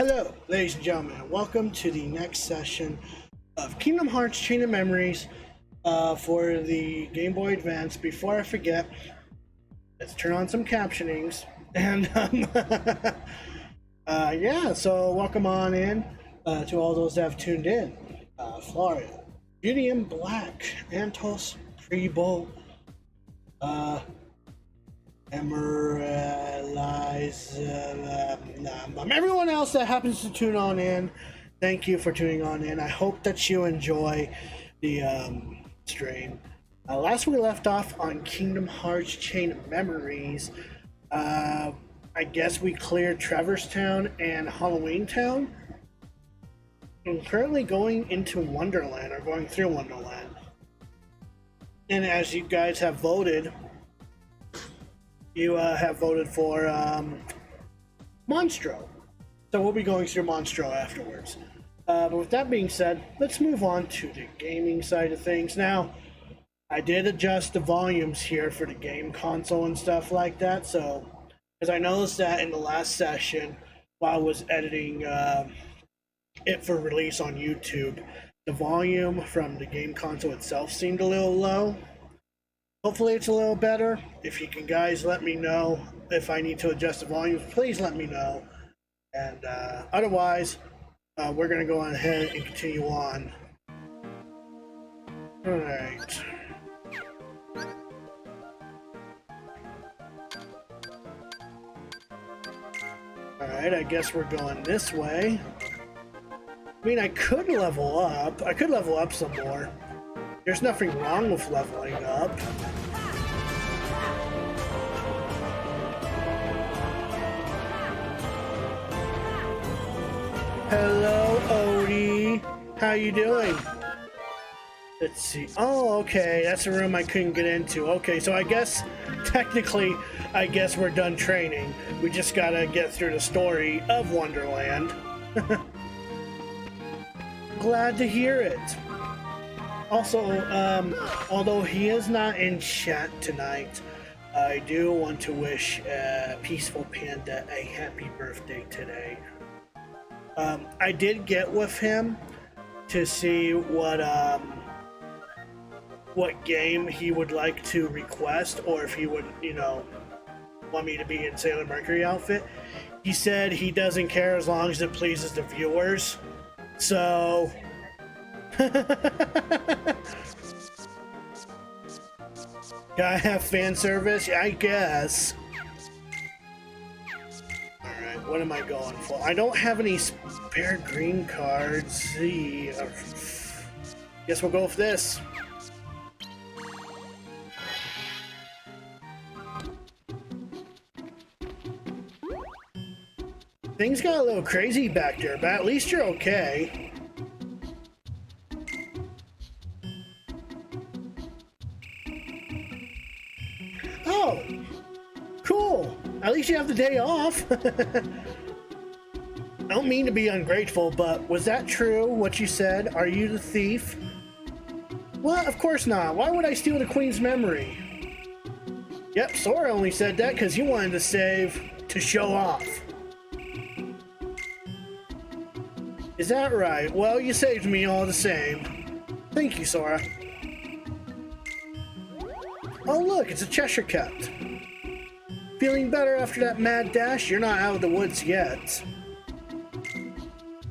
Hello, ladies and gentlemen, and welcome to the next session of Kingdom Hearts Chain of Memories for the Game Boy Advance. Before I forget, let's turn on some captionings. And yeah, so welcome on in to all those that have tuned in. Florida, Beauty in Black, Antos, Prebo, everyone else that happens to tune on in, thank you for tuning on in. I hope that you enjoy the stream. Last we left off on Kingdom Hearts Chain of Memories. I guess we cleared Traverse Town and Halloween Town. I'm currently going into Wonderland, or going through Wonderland. And as you guys have voted, you have voted for Monstro. So we'll be going through Monstro afterwards. But with that being said, let's move on to the gaming side of things. Now, I did adjust the volumes here for the game console and stuff like that. So, because I noticed that in the last session, while I was editing it for release on YouTube, the volume from the game console itself seemed a little low. Hopefully it's a little better. If you can guys let me know if I need to adjust the volume, please let me know. And otherwise, we're going to go on ahead and continue on. Alright. Alright, I guess we're going this way. I mean, I could level up. I could level up some more. There's nothing wrong with leveling up. Hello, Odie. How you doing? Let's see. Oh, okay. That's a room I couldn't get into. Okay, so I guess, technically, I guess we're done training. We just gotta get through the story of Wonderland. Glad to hear it. Also, although he is not in chat tonight, I do want to wish Peaceful Panda a happy birthday today. I did get with him to see what game he would like to request, or if he would, you know, want me to be in Sailor Mercury outfit. He said he doesn't care as long as it pleases the viewers. So... Gotta have fan service? I guess. Alright, what am I going for? I don't have any spare green cards. See, guess we'll go with this. Things got a little crazy back there, but at least you're okay. Oh, cool. At least you have the day off. I don't mean to be ungrateful, but was that true, what you said? Are you the thief? Well, of course not. Why would I steal the Queen's memory? Yep, Sora only said that because he wanted to save to show off. Is that right? Well, you saved me all the same. Thank you, Sora. Oh look, it's a Cheshire Cat. Feeling better after that mad dash? You're not out of the woods yet.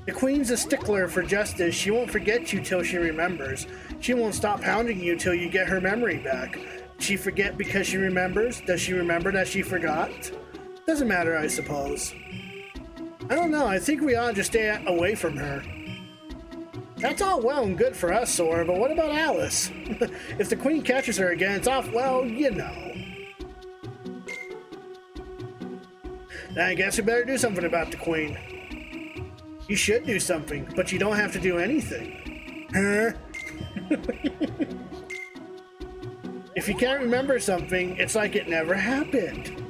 The Queen's a stickler for justice. She won't forget you till she remembers. She won't stop hounding you till you get her memory back. Does she forget because she remembers? Does she remember that she forgot? Doesn't matter, I suppose. I don't know, I think we ought to just stay away from her. That's all well and good for us, Sora, but what about Alice? If the Queen catches her again, it's off, well, you know. I guess we better do something about the Queen. You should do something, but you don't have to do anything. Huh? If you can't remember something, it's like it never happened.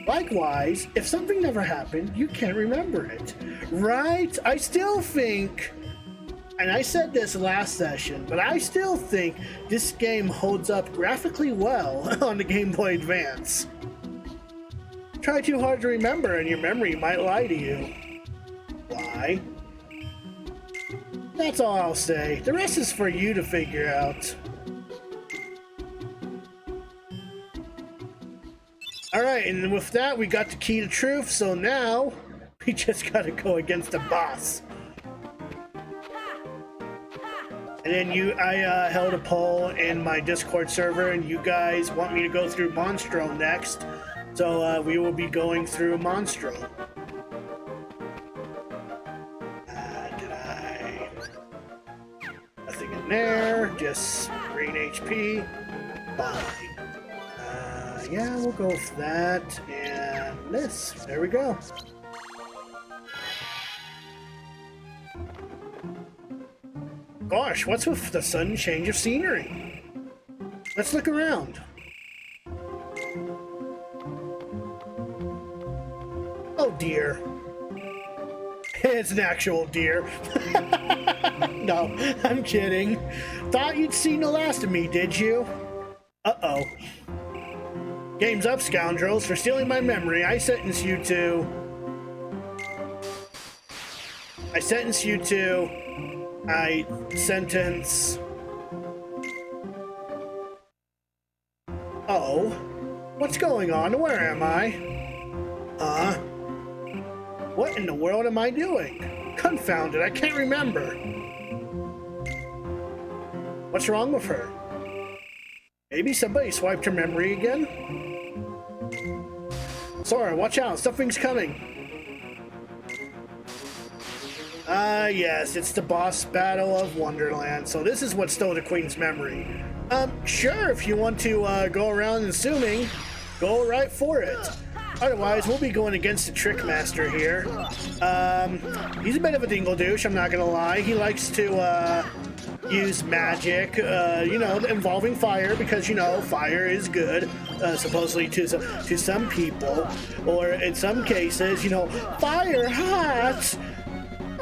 Likewise, if something never happened, you can't remember it. Right? I still think, and I said this last session, but I still think this game holds up graphically well on the Game Boy Advance. try too hard to remember and your memory might lie to you. Why? That's all I'll say. The rest is for you to figure out. Alright, and with that, we got the key to truth, so now we just gotta go against the boss. And then I held a poll in my Discord server, and you guys want me to go through Monstro next, so we will be going through Monstro. Nothing in there, just green HP. Fine. Yeah, we'll go with that and this. There we go. Gosh, what's with the sudden change of scenery? Let's look around. Oh dear. It's an actual deer. No, I'm kidding. Thought you'd seen the last of me, did you? Uh-oh. Game's up, scoundrels. For stealing my memory, I sentence you to... I sentence... Uh-oh. What's going on? Where am I? Huh? What in the world am I doing? Confound it, I can't remember. What's wrong with her? Maybe somebody swiped her memory again? Sora, watch out, something's coming. Yes, it's the boss battle of Wonderland. So this is what stole the Queen's memory. Sure, if you want to go around and assuming, go right for it. Otherwise, we'll be going against the Trick Master here. He's a bit of a dingle douche, I'm not gonna lie. He likes to use magic, you know, involving fire, because, you know, fire is good, supposedly to some people, or in some cases, you know, fire hot.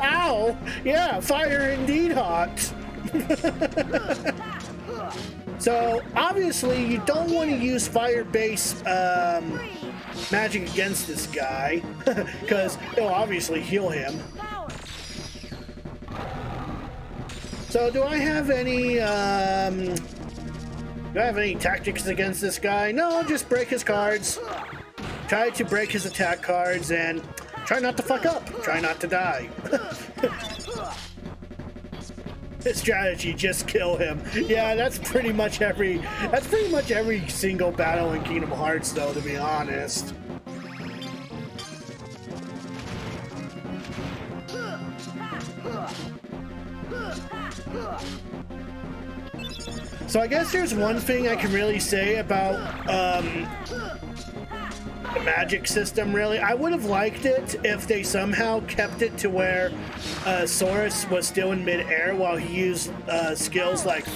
Ow! Yeah, fire indeed hot. So, obviously, you don't want to use fire-based magic against this guy, because it'll obviously heal him. So, do I have any tactics against this guy? No, just break his cards. Try to break his attack cards and try not to fuck up. Try not to die. His strategy, just kill him. Yeah, that's pretty much every single battle in Kingdom Hearts, though, to be honest. So I guess there's one thing I can really say about the magic system, really. I would have liked it if they somehow kept it to where Sora was still in mid-air while he used skills like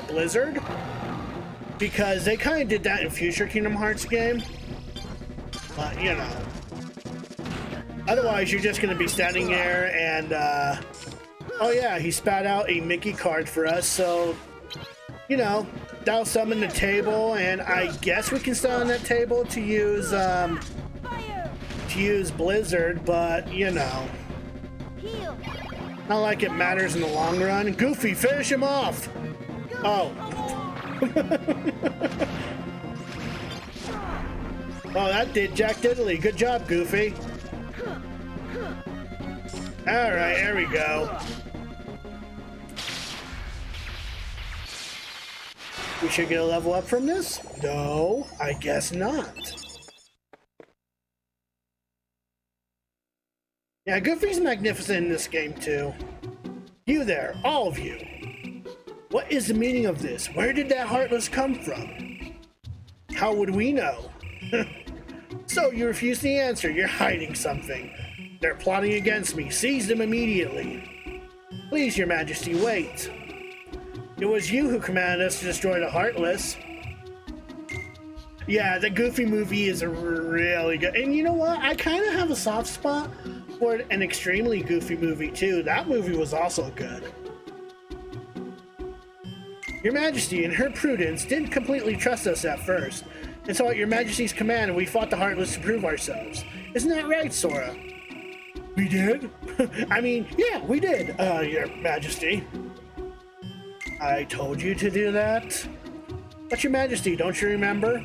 Blizzard, because they kind of did that in future Kingdom Hearts game. But, you know. Otherwise, you're just going to be standing there and... oh yeah, he spat out a Mickey card for us, so... You know, that'll summon the table, and I guess we can stand on that table to use Blizzard, but, you know. Not like it matters in the long run. Goofy, finish him off! Oh. Oh, that did Jack Diddley. Good job, Goofy. Alright, there we go. We should get a level up from this? No, I guess not. Yeah, Goofy's magnificent in this game too. You there, all of you. What is the meaning of this? Where did that Heartless come from? How would we know? So you refuse the answer. You're hiding something. They're plotting against me. Seize them immediately. Please, Your Majesty, wait. It was you who commanded us to destroy the Heartless. Yeah, the Goofy movie is really good. And you know what? I kind of have a soft spot for an extremely Goofy movie, too. That movie was also good. Your Majesty, in her prudence, didn't completely trust us at first. And so at your majesty's command, we fought the Heartless to prove ourselves. Isn't that right, Sora? We did? I mean, yeah, we did, your majesty. I told you to do that? But your majesty, don't you remember?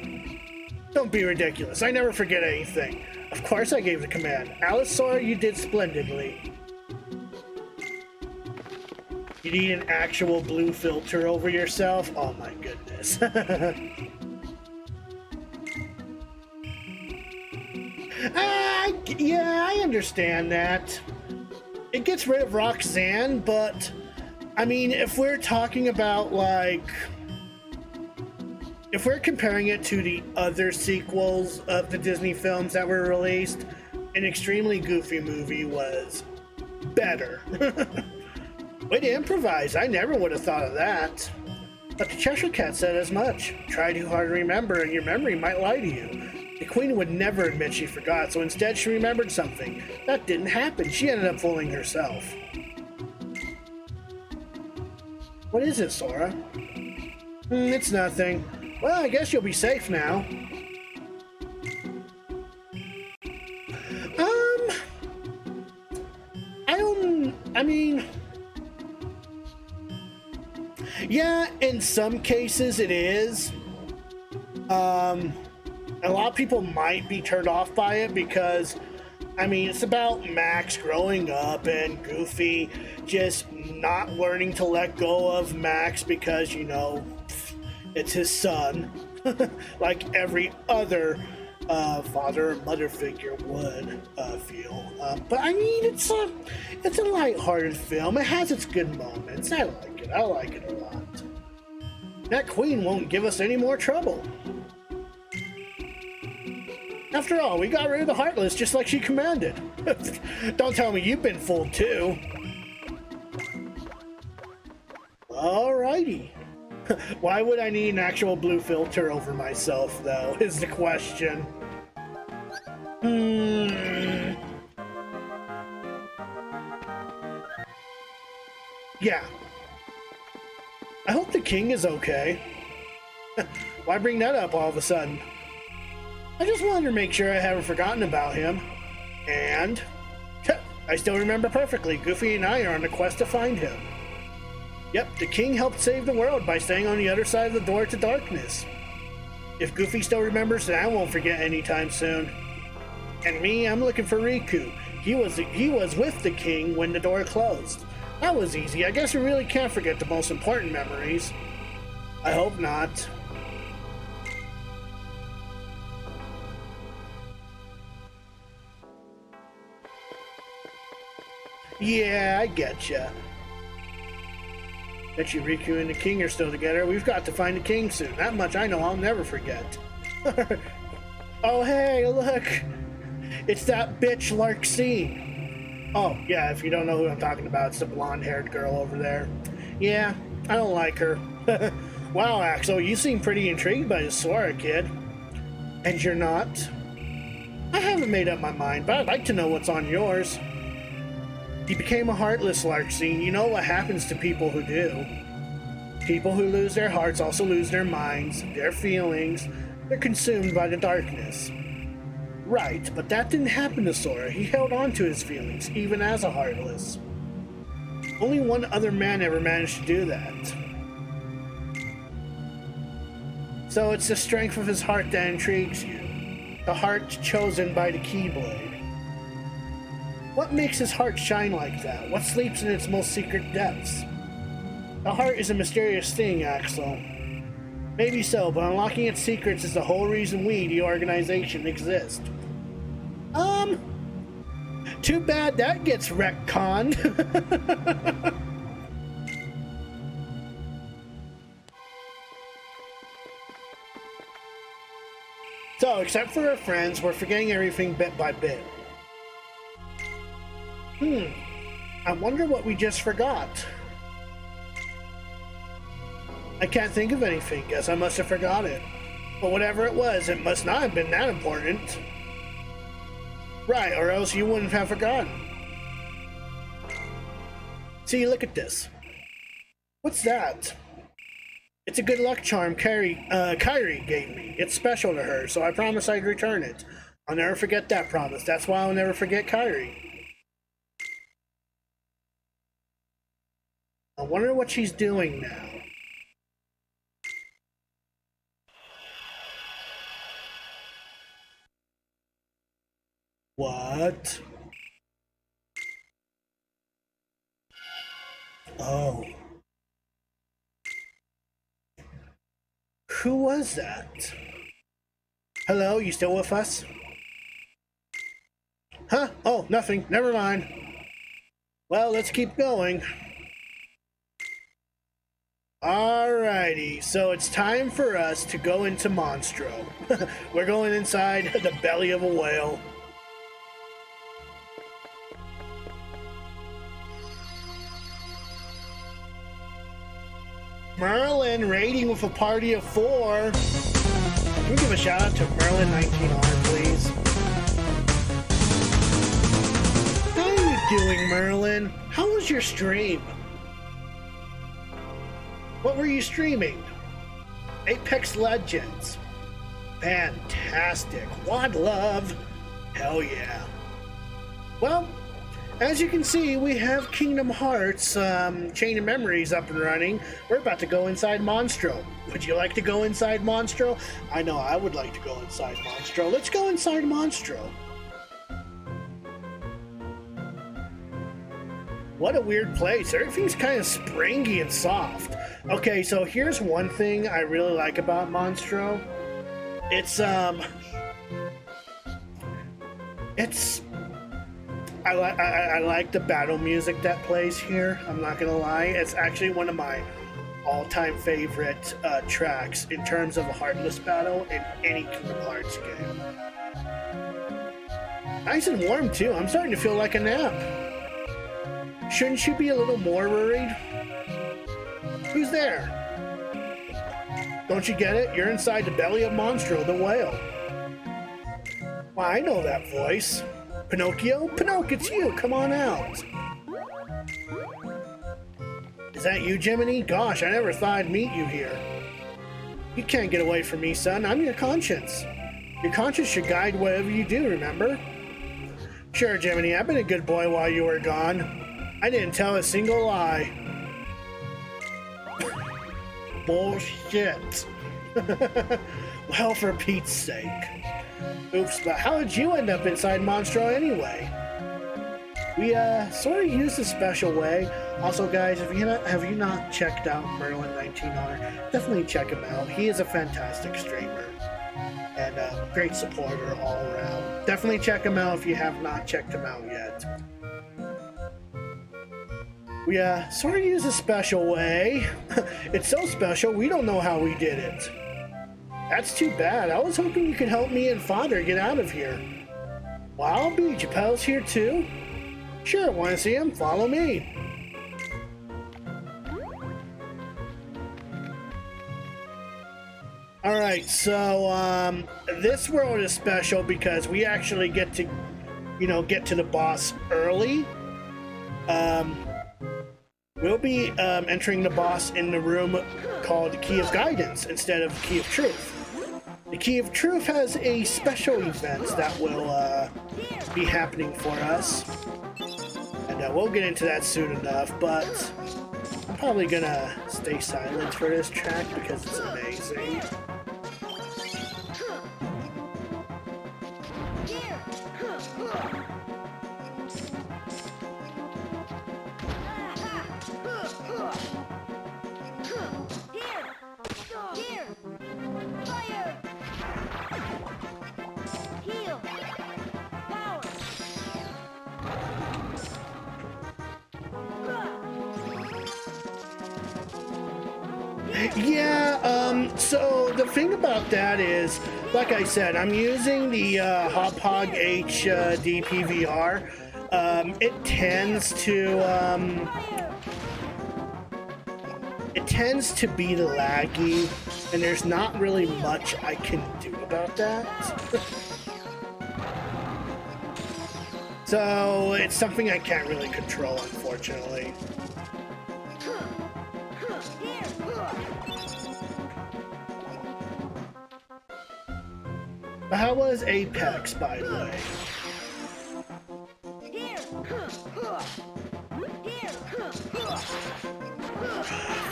Don't be ridiculous. I never forget anything. Of course I gave the command. Alice, Sora, you did splendidly. You need an actual blue filter over yourself? Oh my goodness. Yeah, I understand that. It gets rid of Roxanne, but I mean, if we're talking about like, if we're comparing it to the other sequels of the Disney films that were released, an extremely goofy movie was better. Way to improvise. I never would have thought of that. But the Cheshire Cat said as much. Try too hard to remember and your memory might lie to you. The Queen would never admit she forgot, so instead she remembered something. That didn't happen. She ended up fooling herself. What is it, Sora? It's nothing. Well, I guess you'll be safe now. I mean... Yeah, in some cases it is. A lot of people might be turned off by it because, I mean, it's about Max growing up and Goofy just not learning to let go of Max because, you know, it's his son, like every other father or mother figure would feel. But I mean, it's a lighthearted film. It has its good moments. I like it. I like it a lot. That Queen won't give us any more trouble. After all, we got rid of the Heartless just like she commanded. Don't tell me you've been fooled too. Alrighty. Why would I need an actual blue filter over myself, though, is the question. Yeah. I hope the king is okay. Why bring that up all of a sudden? I just wanted to make sure I haven't forgotten about him. And I still remember perfectly. Goofy and I are on a quest to find him. Yep, the king helped save the world by staying on the other side of the door to darkness. If Goofy still remembers, then I won't forget anytime soon. And me, I'm looking for Riku. He was with the king when the door closed. That was easy. I guess we really can't forget the most important memories. I hope not. Yeah, I getcha. Bet you Riku and the king are still together. We've got to find the king soon. That much I know I'll never forget. Oh, hey, look. It's that bitch Larkseen. Oh, yeah, if you don't know who I'm talking about, it's the blonde-haired girl over there. Yeah, I don't like her. Wow, Axel, you seem pretty intrigued by the Sora kid. And you're not? I haven't made up my mind, but I'd like to know what's on yours. He became a heartless Larkseen. You know what happens to people who do. People who lose their hearts also lose their minds, their feelings. They're consumed by the darkness. Right, but that didn't happen to Sora. He held on to his feelings, even as a heartless. Only one other man ever managed to do that. So it's the strength of his heart that intrigues you. The heart chosen by the Keyblade. What makes his heart shine like that? What sleeps in its most secret depths? The heart is a mysterious thing, Axel. Maybe so, but unlocking its secrets is the whole reason we, the organization, exist. Too bad that gets retconned. So, except for our friends, we're forgetting everything bit by bit. I wonder what we just forgot. I can't think of anything. Guess I must have forgot it. But whatever it was, it must not have been that important. Right, or else you wouldn't have forgotten. See, look at this. What's that? It's a good luck charm Kyrie gave me. It's special to her, so I promise I'd return it. I'll never forget that promise. That's why I'll never forget Kyrie. I wonder what she's doing now. What? Oh. Who was that? Hello, you still with us? Huh? Oh, nothing. Never mind. Well, let's keep going. Alrighty, so it's time for us to go into Monstro. We're going inside the belly of a whale. Merlin raiding with a party of 4. Can we give a shout out to Merlin 19R, please? How are you doing, Merlin? How was your stream? What were you streaming? Apex Legends. Fantastic. Wad love. Hell yeah. Well, as you can see, we have Kingdom Hearts Chain of Memories up and running. We're about to go inside Monstro. Would you like to go inside Monstro? I know I would like to go inside Monstro. Let's go inside Monstro. What a weird place. Everything's kind of springy and soft. Okay, so here's one thing I really like about Monstro. I like the battle music that plays here. I'm not gonna lie. It's actually one of my all-time favorite tracks in terms of a heartless battle in any Kingdom Hearts game. Nice and warm too. I'm starting to feel like a nap. Shouldn't you be a little more worried? Who's there? Don't you get it? You're inside the belly of Monstro, the whale. Well, I know that voice. Pinocchio? Pinocchio, it's you! Come on out! Is that you, Jiminy? Gosh, I never thought I'd meet you here. You can't get away from me, son. I'm your conscience. Your conscience should guide whatever you do, remember? Sure, Jiminy, I've been a good boy while you were gone. I didn't tell a single lie. Bullshit. Well, for Pete's sake. Oops, but how did you end up inside Monstro anyway? We sort of used a special way. Also, guys, have you not checked out Merlin 19R, definitely check him out. He is a fantastic streamer and a great supporter all around. Definitely check him out if you have not checked him out yet. We sort of use a special way. It's so special, we don't know how we did it. That's too bad. I was hoping you could help me and Father get out of here. Well, I'll be. Japel's here too? Sure, want to see him? Follow me. Alright, so this world is special because we actually get to, get to the boss early. We'll be entering the boss in the room called the Key of Guidance instead of the Key of Truth. The Key of Truth has a special event that will be happening for us. And we'll get into that soon enough, but I'm probably gonna stay silent for this track because it's amazing. Yeah, so the thing about that is, like I said, I'm using the Hop Hog HD PVR. It tends to be laggy, and there's not really much I can do about that. So it's something I can't really control, unfortunately. How was Apex, by the way?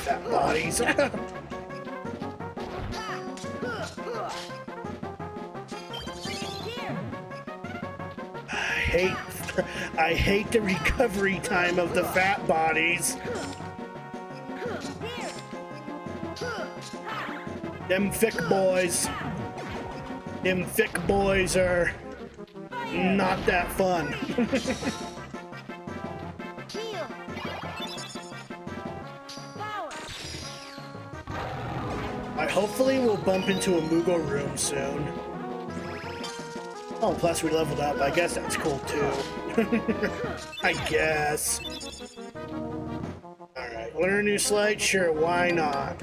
Fat bodies. I hate the recovery time of the fat bodies. Them thick boys. Them thick boys are not that fun. Hopefully we'll bump into a Mugo room soon. Oh, plus we leveled up. I guess that's cool too. I guess. Alright, learn a new slide? Sure, why not?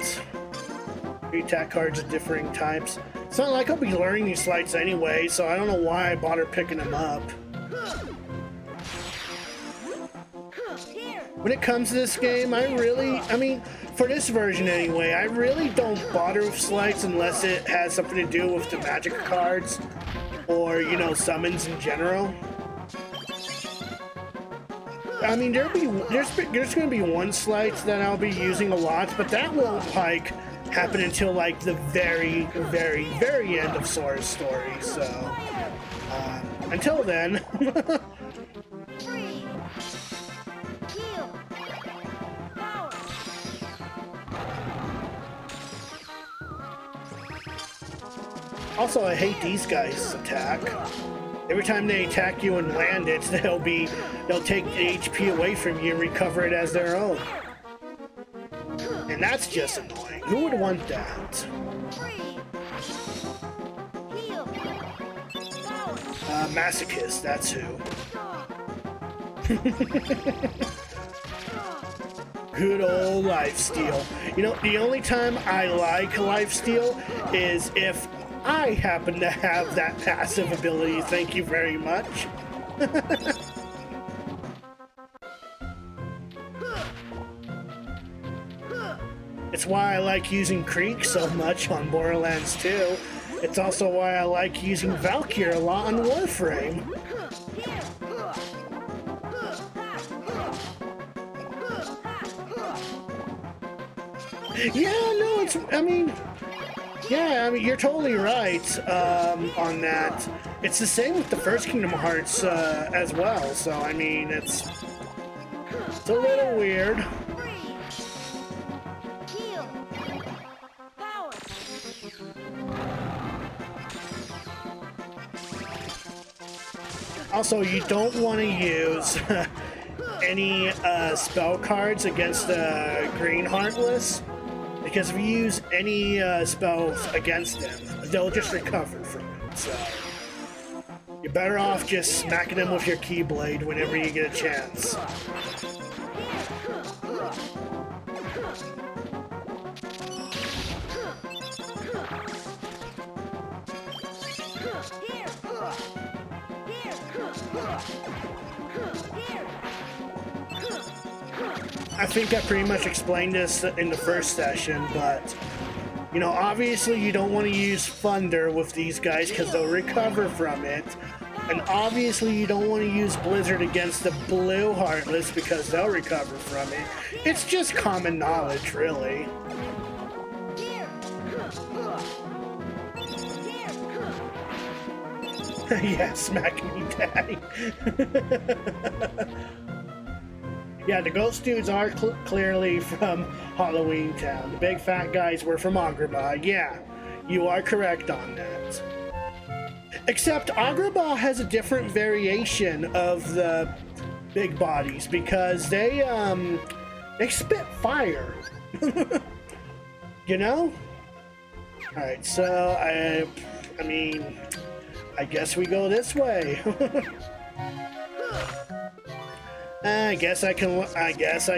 Attack cards of differing types. It's not like I'll be learning these slides anyway, so I don't know why I bother picking them up. When it comes to this game, I mean, for this version anyway, I really don't bother with slides unless it has something to do with the magic cards or, you know, summons in general. I mean, there's going to be one slide that I'll be using a lot, but that won't, like, happen until, like, the very, very, very end of Sora's story, so... until then... Also, I hate these guys' attack. Every time they attack you and land it, they'll take the HP away from you and recover it as their own. And that's just annoying. Who would want that? Masochist, that's who. Good old lifesteal. You know, the only time I like lifesteal is if I happen to have that passive ability. Thank you very much. It's why I like using Creek so much on Borderlands 2. It's also why I like using Valkyr a lot on Warframe. Yeah, no, I mean, you're totally right on that. It's the same with the first Kingdom Hearts as well, so I mean, it's a little weird. Also, you don't want to use any spell cards against the Green Heartless. Because if you use any spells against them, they'll just recover from it. So you're better off just smacking them with your Keyblade whenever you get a chance. I think I pretty much explained this in the first session, but, you know, obviously you don't want to use Thunder with these guys because they'll recover from it. And obviously you don't want to use Blizzard against the Blue Heartless because they'll recover from it. It's just common knowledge, really. Yeah, smack me, daddy. Yeah, the ghost dudes are clearly from Halloween Town. The big fat guys were from Agrabah. Yeah, you are correct on that. Except Agrabah has a different variation of the big bodies because they spit fire. You know? Alright, so I mean, I guess we go this way. I guess I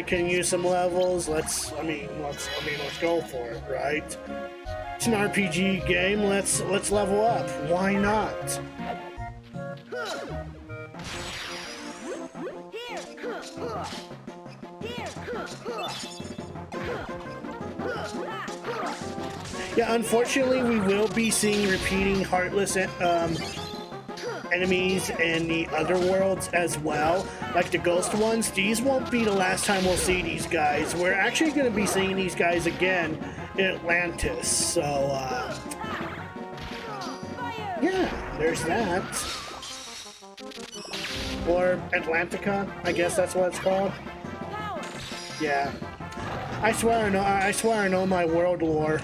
can use some levels. Let's go for it, right? It's an RPG game. Let's level up. Why not? Yeah, unfortunately, we will be seeing repeating Heartless enemies in the other worlds as well, like the ghost ones. These won't be the last time we'll see these guys. We're actually going to be seeing these guys again in Atlantis. So, yeah, there's that. Or Atlantica, I guess that's what it's called. Yeah. I swear I know my world lore.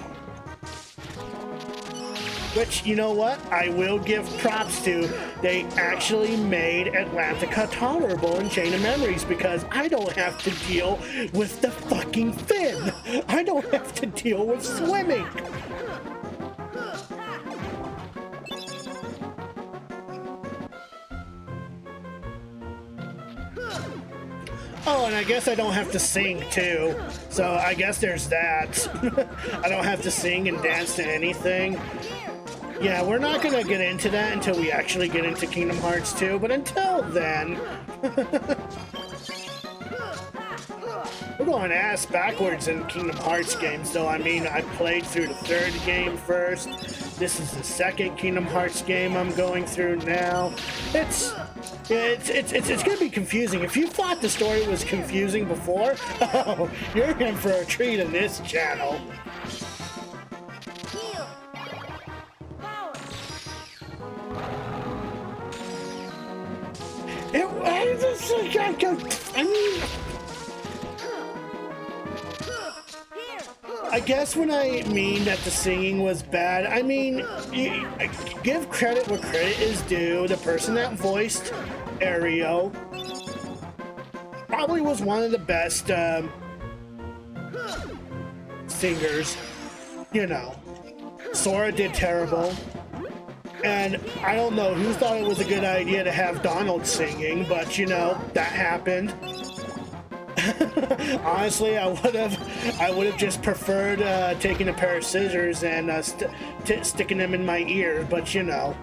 Which, you know what? I will give props to. They actually made Atlantica tolerable in Chain of Memories because I don't have to deal with the fucking fin. I don't have to deal with swimming. Oh, and I guess I don't have to sing too. So I guess there's that. I don't have to sing and dance to anything. Yeah, we're not going to get into that until we actually get into Kingdom Hearts 2, but until then... We're going ass backwards in Kingdom Hearts games, though. I mean, I played through the third game first. This is the second Kingdom Hearts game I'm going through now. It's going to be confusing. If you thought the story was confusing before, oh, you're in for a treat in this channel. I mean, I guess when I mean that the singing was bad, I mean, give credit where credit is due. The person that voiced Ario probably was one of the best singers. You know, Sora did terrible. And I don't know who thought it was a good idea to have Donald singing, but you know, that happened. Honestly, I would have just preferred taking a pair of scissors and sticking them in my ear, but you know.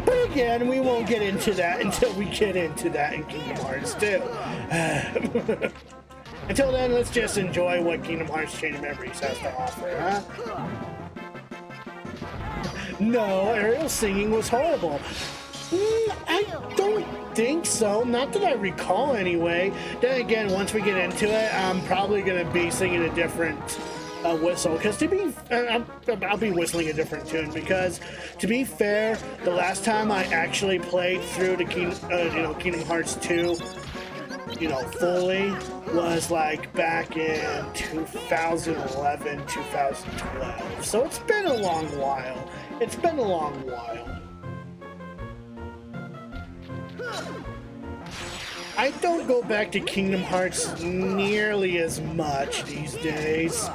But again, we won't get into that until we get into that in Kingdom Hearts 2. Until then, let's just enjoy what Kingdom Hearts Chain of Memories has to offer, huh? No, Ariel's singing was horrible. I don't think so. Not that I recall anyway. Then again, once we get into it, I'm probably going to be singing a different whistle. Because I'll be whistling a different tune. Because to be fair, the last time I actually played through the Kingdom Hearts 2, fully was like back in 2011, 2012. So it's been a long while. It's been a long while. I don't go back to Kingdom Hearts nearly as much these days.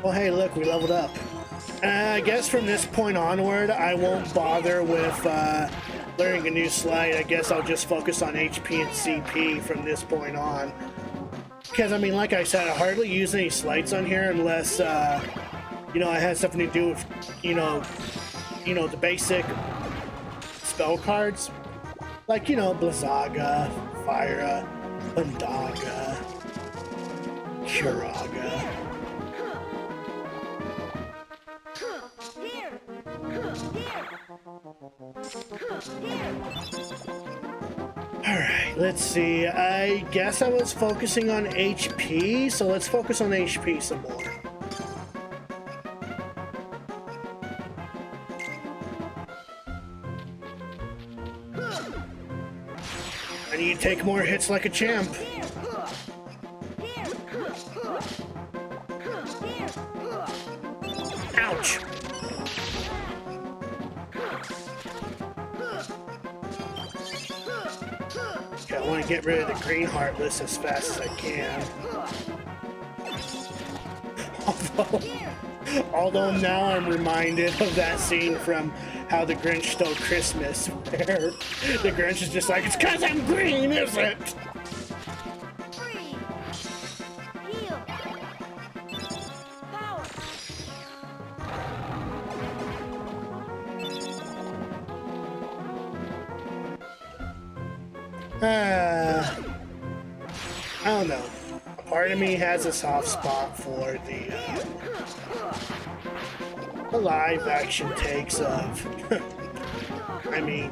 Well, hey, look, we leveled up. I guess from this point onward, I won't bother with learning a new slide. I guess I'll just focus on HP and CP from this point on. Because, I mean, like I said, I hardly use any slides on here unless, it has something to do with, the basic spell cards. Like, Blizzaga, Fyra, Undaga, Curaga. Alright, let's see. I guess I was focusing on HP, so let's focus on HP some more. I need to take more hits like a champ. Ouch! Okay, I want to get rid of the green Heartless as fast as I can. Although now I'm reminded of that scene from How the Grinch Stole Christmas, where the Grinch is just like, it's 'cause I'm green, is it? I don't know. A part of me has a soft spot for the live action takes of, I mean,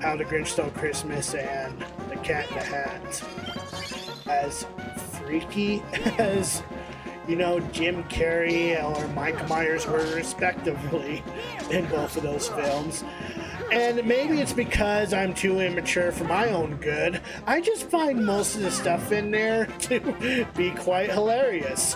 How the Grinch Stole Christmas and The Cat in the Hat. As freaky as, you know, Jim Carrey or Mike Myers were respectively in both of those films. And maybe it's because I'm too immature for my own good. I just find most of the stuff in there to be quite hilarious.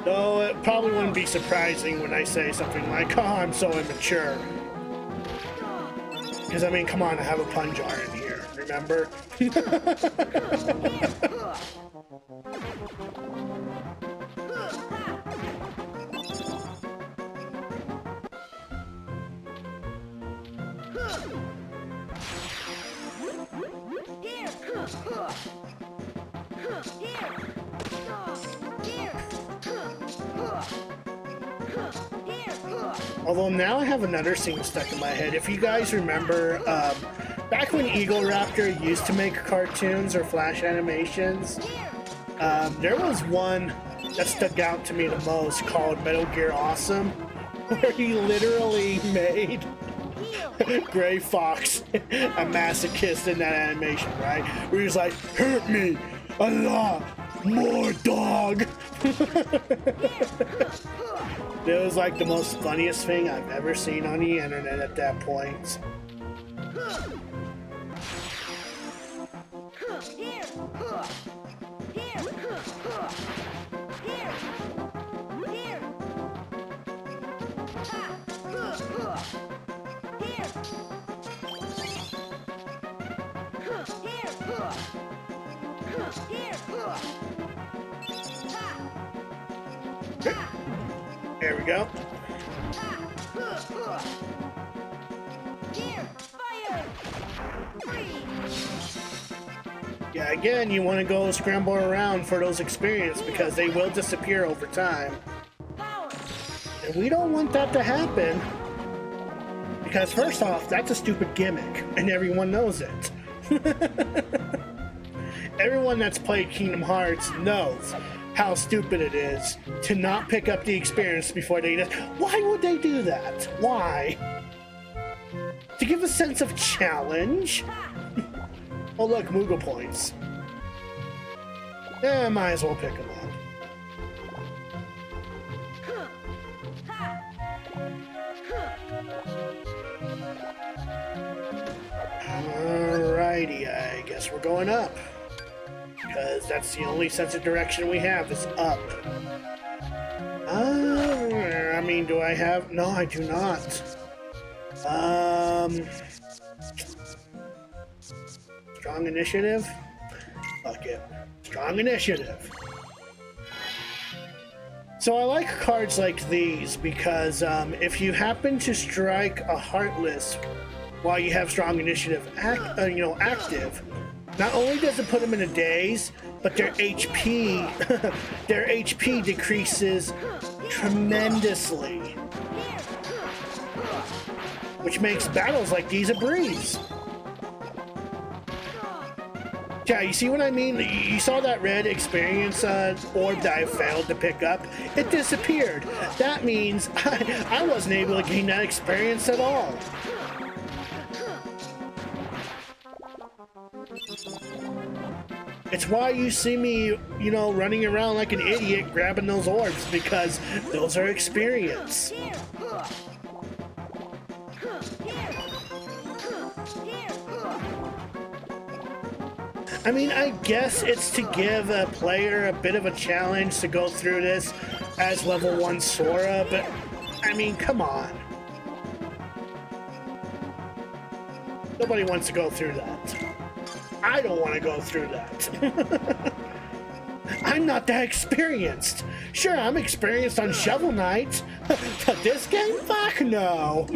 Though it probably wouldn't be surprising when I say something like, oh, I'm so immature. Because, I mean, come on, I have a pun jar in here, remember? Although now I have another scene stuck in my head. If you guys remember, back when Eagle Raptor used to make cartoons or flash animations, there was one that stuck out to me the most called Metal Gear Awesome, where he literally made Gray Fox a masochist in that animation, right? Where he's like, hurt me a lot more, dog. It was like the most funniest thing I've ever seen on the internet at that point. There we go. Yeah, again, you want to go scramble around for those experiences because they will disappear over time. And we don't want that to happen. Because first off, that's a stupid gimmick, and everyone knows it. Everyone that's played Kingdom Hearts knows how stupid it is to not pick up the experience before they do. Why would they do that? Why? To give a sense of challenge? Oh look, Moogle points. Yeah, might as well pick them up. Alrighty, I guess we're going up. Because that's the only sense of direction we have is up. I mean, do I have... No, I do not. Strong initiative? Fuck it. Strong initiative. So I like cards like these because if you happen to strike a Heartless while you have strong initiative active, not only does it put them in a daze, but their HP, their HP decreases tremendously, which makes battles like these a breeze. Yeah, you see what I mean? You saw that red experience orb that I failed to pick up? It disappeared. That means I wasn't able to gain that experience at all. It's why you see me, you know, running around like an idiot grabbing those orbs, because those are experience. I mean, I guess it's to give a player a bit of a challenge to go through this as level 1 Sora, but I mean, come on. Nobody wants to go through that. I don't want to go through that. I'm not that experienced. Sure, I'm experienced on Shovel Knight, but this game? Fuck no.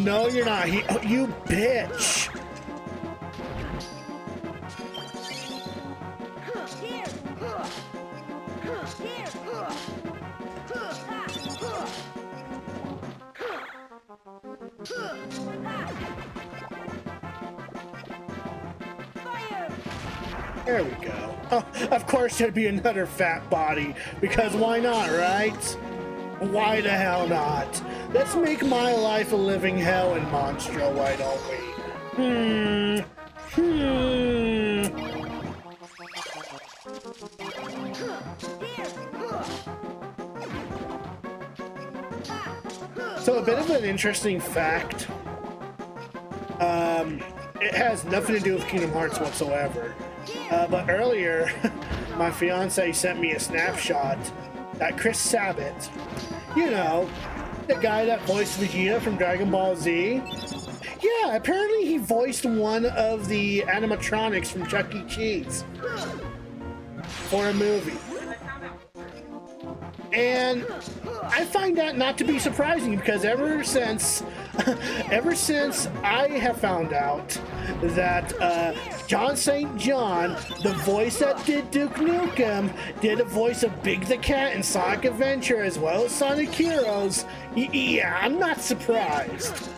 No, you're not. You bitch. There we go. Oh, of course there'd be another fat body, because why not, right? Why the hell not? Let's make my life a living hell in Monstro, why don't we? So a bit of an interesting fact. It has nothing to do with Kingdom Hearts whatsoever. But earlier, my fiance sent me a snapshot that Chris Sabat, you know, the guy that voiced Vegeta from Dragon Ball Z, yeah, apparently he voiced one of the animatronics from Chuck E. Cheese for a movie. And I find that not to be surprising, because ever since I have found out that John St. John, the voice that did Duke Nukem, did a voice of Big the Cat in Sonic Adventure as well as Sonic Heroes, yeah, I'm not surprised.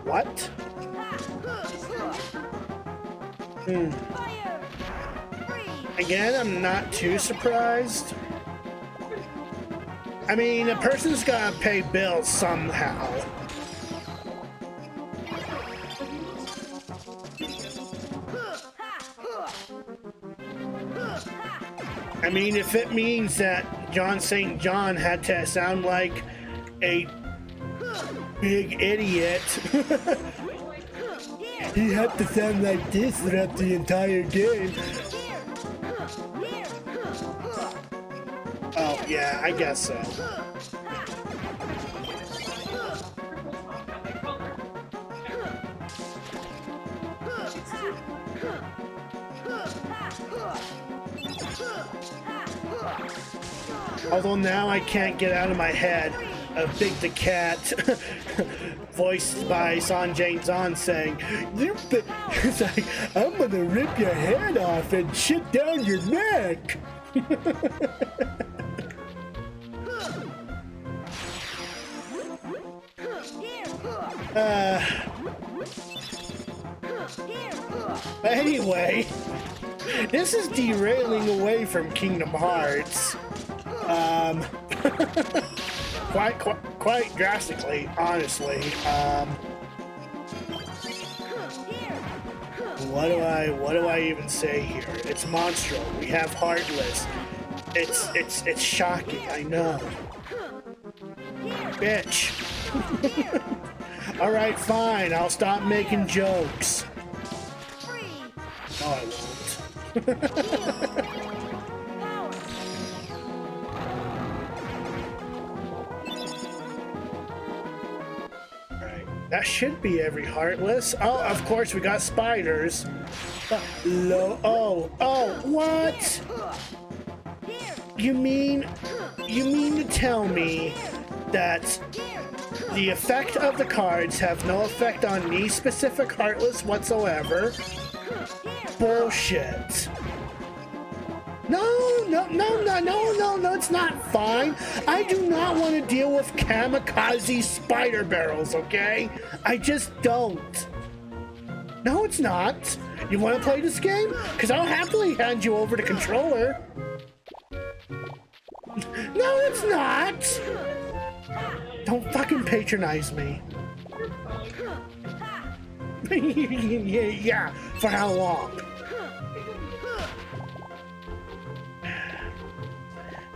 What? Again, I'm not too surprised. I mean, a person's gotta pay bills somehow. I mean, if it means that John St. John had to sound like a big idiot, he had to sound like this throughout the entire game. Oh, yeah, I guess so. Although now I can't get out of my head of Big the Cat, voiced by Sanjay Zahn, saying, it's like, I'm gonna rip your head off and shit down your neck. But anyway, this is derailing away from Kingdom Hearts. Quite drastically, honestly. What do I even say here? It's Monstro. We have Heartless. It's shocking, I know. Bitch. Alright, fine, I'll stop making jokes. No, I won't. That should be every Heartless. Oh, of course, we got spiders. Oh, what? You mean to tell me that the effect of the cards have no effect on me specific Heartless whatsoever? Bullshit. No, it's not fine. I do not want to deal with kamikaze spider barrels, okay? I just don't. No, it's not. You want to play this game? Because I'll happily hand you over the controller. No, it's not. Don't fucking patronize me. Yeah, for how long?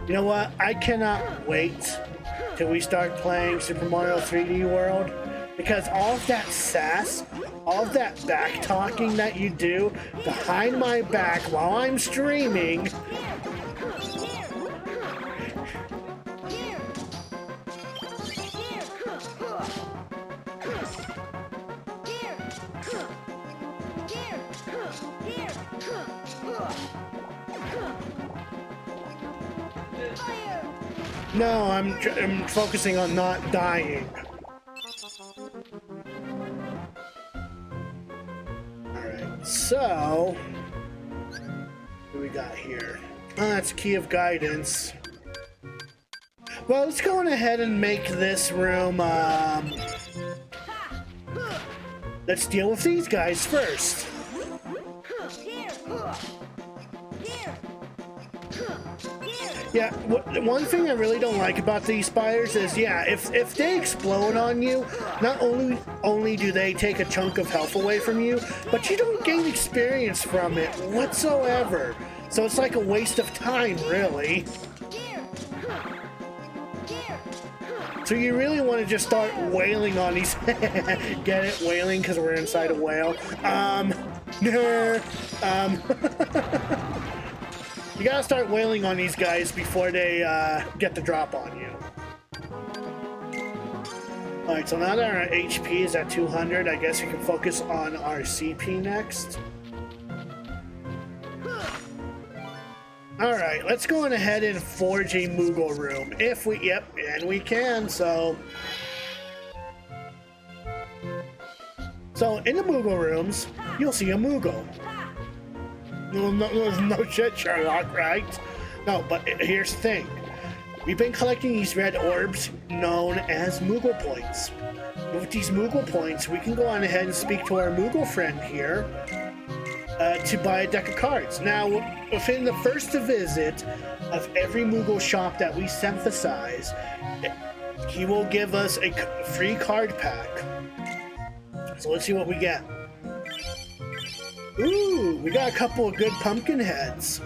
You know what? I cannot wait till we start playing Super Mario 3D World, because all of that sass, all of that back talking that you do behind my back while I'm streaming, No, I'm focusing on not dying. Alright, so... what do we got here? Oh, that's Key of Guidance. Well, let's go on ahead and make this room, let's deal with these guys first. Yeah, one thing I really don't like about these spiders is, yeah, if they explode on you, not only do they take a chunk of health away from you, but you don't gain experience from it whatsoever. So it's like a waste of time, really. So you really want to just start wailing on these. Get it? Wailing because we're inside a whale. You gotta start wailing on these guys before they get the drop on you. Alright, so now that our HP is at 200, I guess we can focus on our CP next. Alright, let's go on ahead and forge a Moogle room. If we, yep, and we can, so... So, in the Moogle rooms, you'll see a Moogle. No shit, Sherlock, right? No, but here's the thing. We've been collecting these red orbs known as Moogle points. With these Moogle points, we can go on ahead and speak to our Moogle friend here to buy a deck of cards. Now, within the first visit of every Moogle shop that we synthesize, he will give us a free card pack. So let's see what we get. Ooh, we got a couple of good pumpkin heads.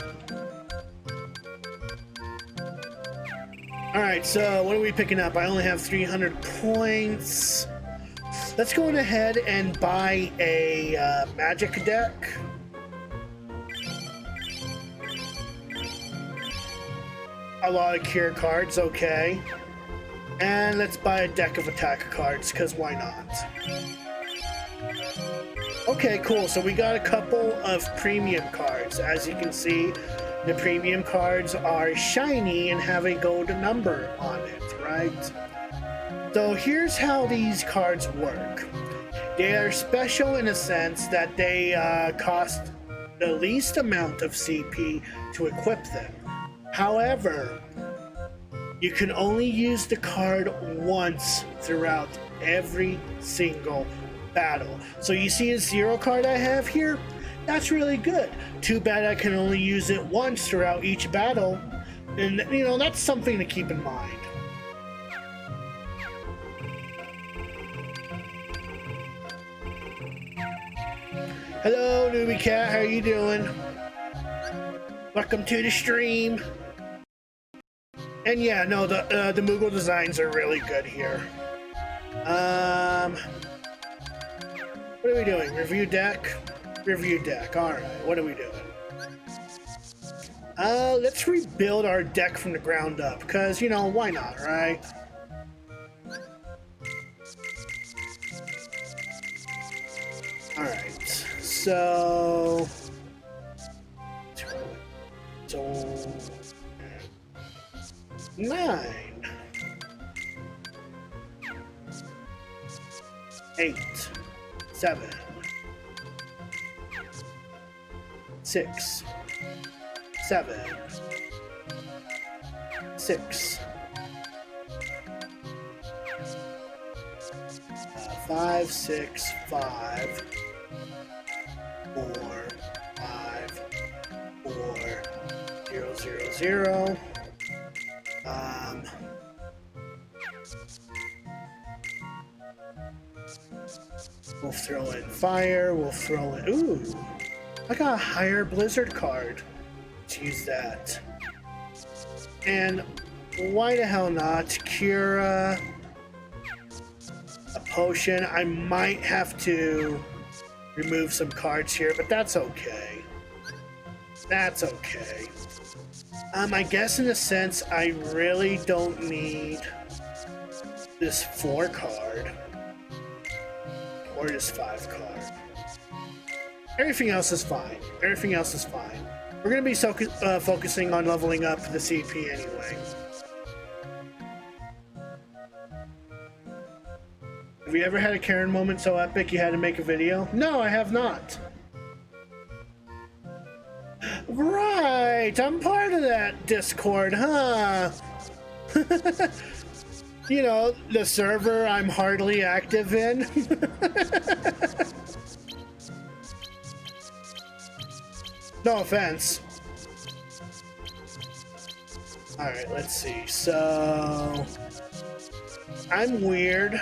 Alright, so what are we picking up? I only have 300 points. Let's go on ahead and buy a magic deck. A lot of cure cards, okay. And let's buy a deck of attack cards, because why not? Okay, cool. So we got a couple of premium cards. As you can see, the premium cards are shiny and have a gold number on it, right? So here's how these cards work. They are special in a sense that they cost the least amount of CP to equip them. However, you can only use the card once throughout every single battle. So you see a 0 card I have here? That's really good. Too bad I can only use it once throughout each battle. And, you know, that's something to keep in mind. Hello, Newbie Cat. How you doing? Welcome to the stream. And yeah, no, the Moogle designs are really good here. What are we doing? Review deck? Review deck. Alright, what are we doing? Let's rebuild our deck from the ground up, because, you know, why not, right? Alright, so... 9 8 7 6 7 6 5 6 5 4 5 4 0 0 0. We'll throw in fire, we'll throw in... Ooh! I got a higher blizzard card. Let's use that. And why the hell not? Cura... a potion. I might have to remove some cards here, but that's okay. That's okay. I guess in a sense, I really don't need this 4 card. Or this 5 card. Everything else is fine. Everything else is fine. We're going to be focusing on leveling up the CP anyway. Have you ever had a Karen moment so epic you had to make a video? No, I have not. Right, I'm part of that Discord, huh? You know, the server I'm hardly active in. No offense. Alright, let's see. So, I'm weird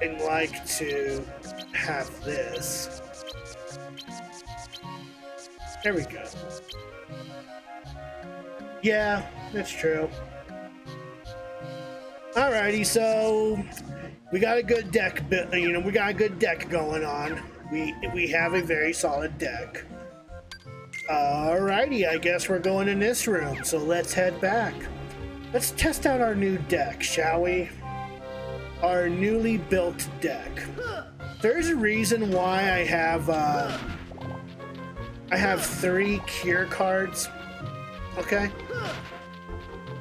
and like to have this. There we go. Yeah, that's true. Alrighty, so we got a good deck, you know, we got a good deck going on. We have a very solid deck. Alrighty, I guess we're going in this room, so let's head back. Let's test out our new deck, shall we? Our newly built deck. There's a reason why I have 3 cure cards, okay?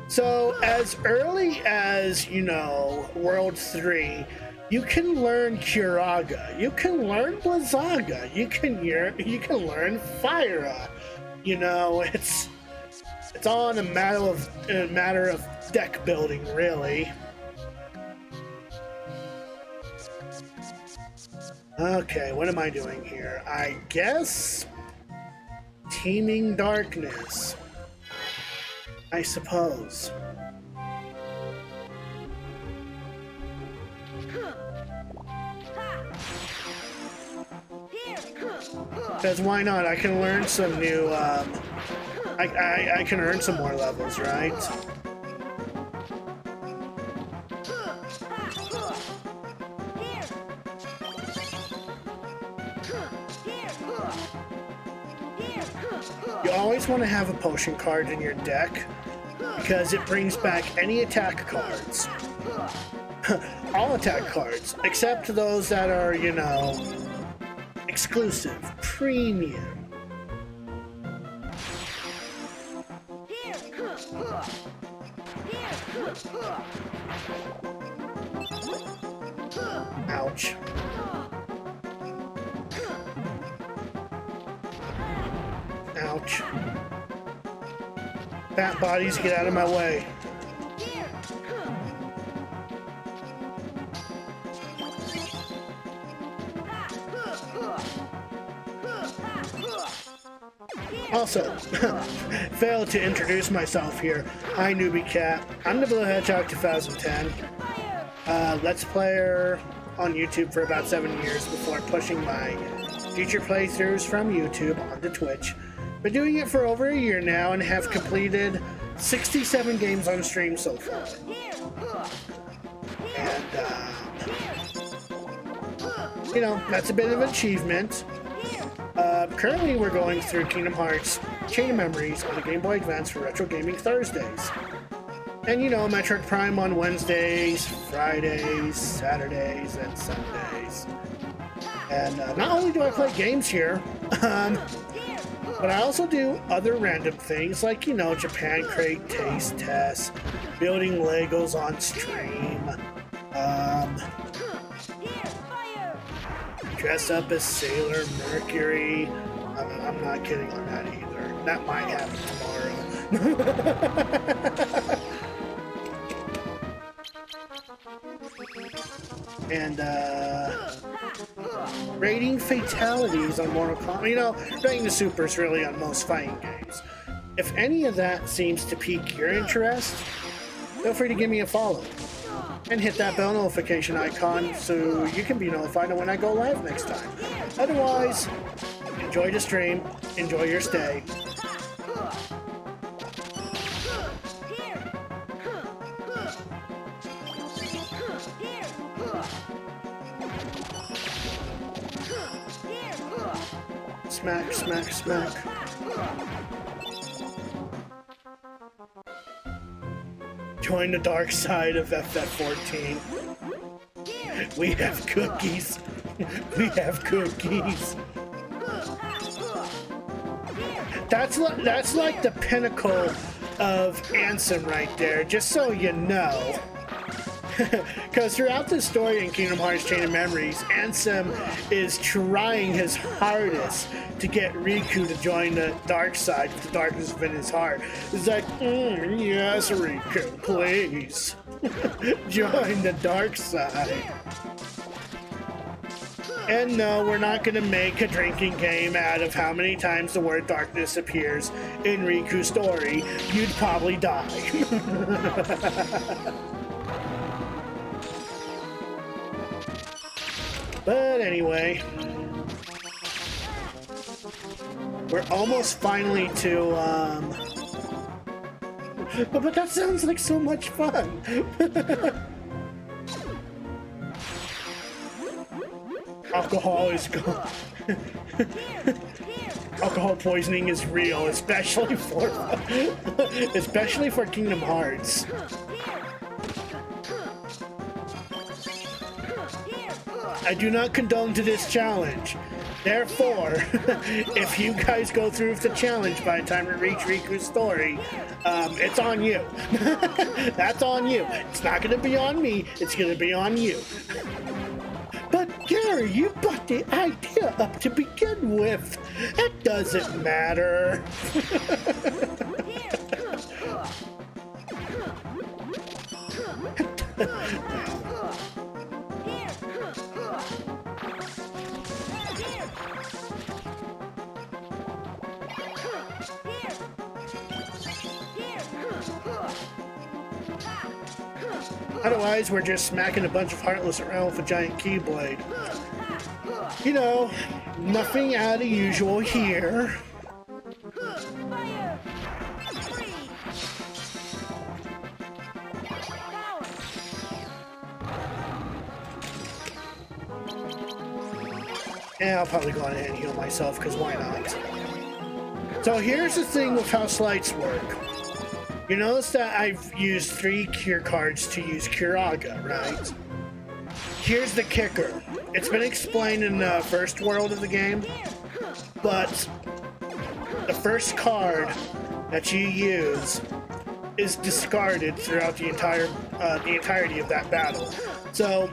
So, as early as, you know, World 3, you can learn Curaga, you can learn Blizzaga, you can learn Fyra. You know, it's all in a matter of deck building, really. Okay, what am I doing here? I guess Teeming Darkness, I suppose. Because why not? I can learn some new, I can earn some more levels, right? You always want to have a potion card in your deck, because it brings back any attack cards. All attack cards, except those that are, you know, exclusive, premium. Ouch. Ouch. Fat bodies, get out of my way. Also, failed to introduce myself here. Hi, Newbie Cat. I'm the Blue Hedgehog 2010. Let's Player on YouTube for about 7 years before pushing my future playthroughs from YouTube onto Twitch. Been doing it for over a year now and have completed 67 games on stream so far. And, you know, that's a bit of an achievement. Currently, we're going through Kingdom Hearts Chain of Memories on the Game Boy Advance for Retro Gaming Thursdays. And, you know, Metroid Prime on Wednesdays, Fridays, Saturdays, and Sundays. And not only do I play games here, but I also do other random things like, you know, Japan Crate taste tests, building Legos on stream, dress up as Sailor Mercury. I'm not kidding on that either. That might happen tomorrow. And, rating fatalities on Mortal Kombat. You know, rating the supers really on most fighting games. If any of that seems to pique your interest, feel free to give me a follow. And hit that bell notification icon so you can be notified when I go live next time. Otherwise, enjoy the stream, enjoy your stay. Smack, smack, smack. Join the dark side of FF14. We have cookies. We have cookies. That's like the pinnacle of Ansem right there, just so you know. Because throughout the story in Kingdom Hearts Chain of Memories, Ansem is trying his hardest to get Riku to join the dark side with the darkness within his heart. It's like, yes, Riku, please. Join the dark side. And no, we're not going to make a drinking game out of how many times the word darkness appears in Riku's story. You'd probably die. But anyway, we're almost finally to, but that sounds like so much fun. Alcohol is gone. Alcohol poisoning is real, especially for Kingdom Hearts. I do not condone to this challenge. Therefore, if you guys go through with the challenge by the time we reach Riku's story, it's on you. That's on you. It's not going to be on me. It's going to be on you. But Gary, you brought the idea up to begin with. It doesn't matter. Otherwise, we're just smacking a bunch of Heartless around with a giant keyblade. You know, nothing out of usual here. Yeah, I'll probably go ahead and heal myself, because why not? So here's the thing with how slights work. You notice that I've used 3 cure cards to use Curaga, right? Here's the kicker. It's been explained in the first world of the game, but the first card that you use is discarded throughout the entirety of that battle. So,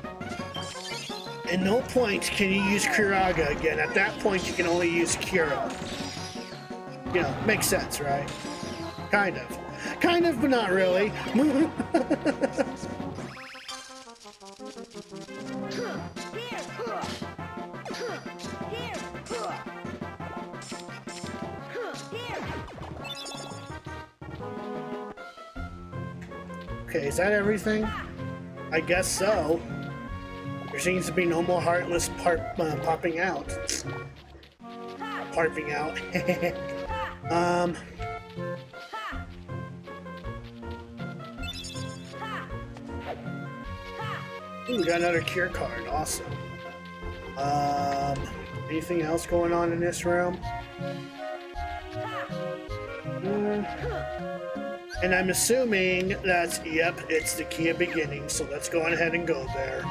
at no point can you use Curaga again. At that point, you can only use Cura. You know, makes sense, right? Kind of. Kind of, but not really. Okay, is that everything? I guess so. There seems to be no more Heartless popping out. Harping out. Ooh, we got another cure card. Awesome. Anything else going on in this room? And I'm assuming that's, yep, it's the key of beginning, so let's go on ahead and go there.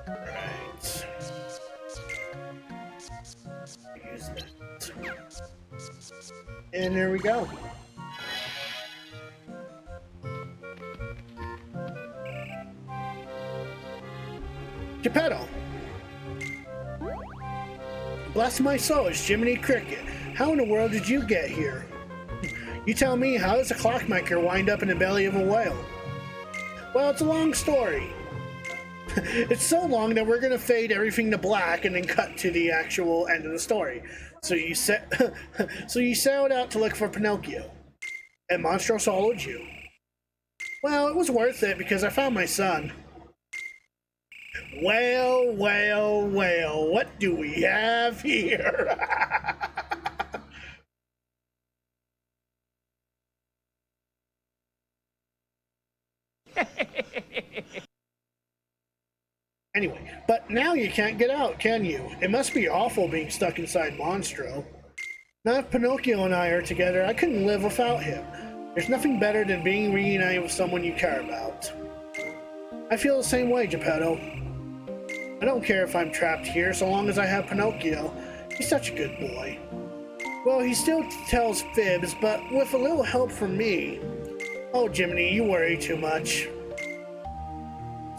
Right. Use that. And there we go. Geppetto. Bless my soul, it's Jiminy Cricket. How in the world did you get here? You tell me, how does a clockmaker wind up in the belly of a whale? Well, it's a long story. It's so long that we're gonna fade everything to black and then cut to the actual end of the story. So you sailed out to look for Pinocchio, and Monstro followed you. Well, it was worth it because I found my son. Well, well, well, what do we have here? Anyway, but now you can't get out, can you? It must be awful being stuck inside Monstro. Now if Pinocchio and I are together, I couldn't live without him. There's nothing better than being reunited with someone you care about. I feel the same way, Geppetto. I don't care if I'm trapped here so long as I have Pinocchio. He's such a good boy. Well, he still tells fibs, but with a little help from me. Oh, Jiminy, you worry too much.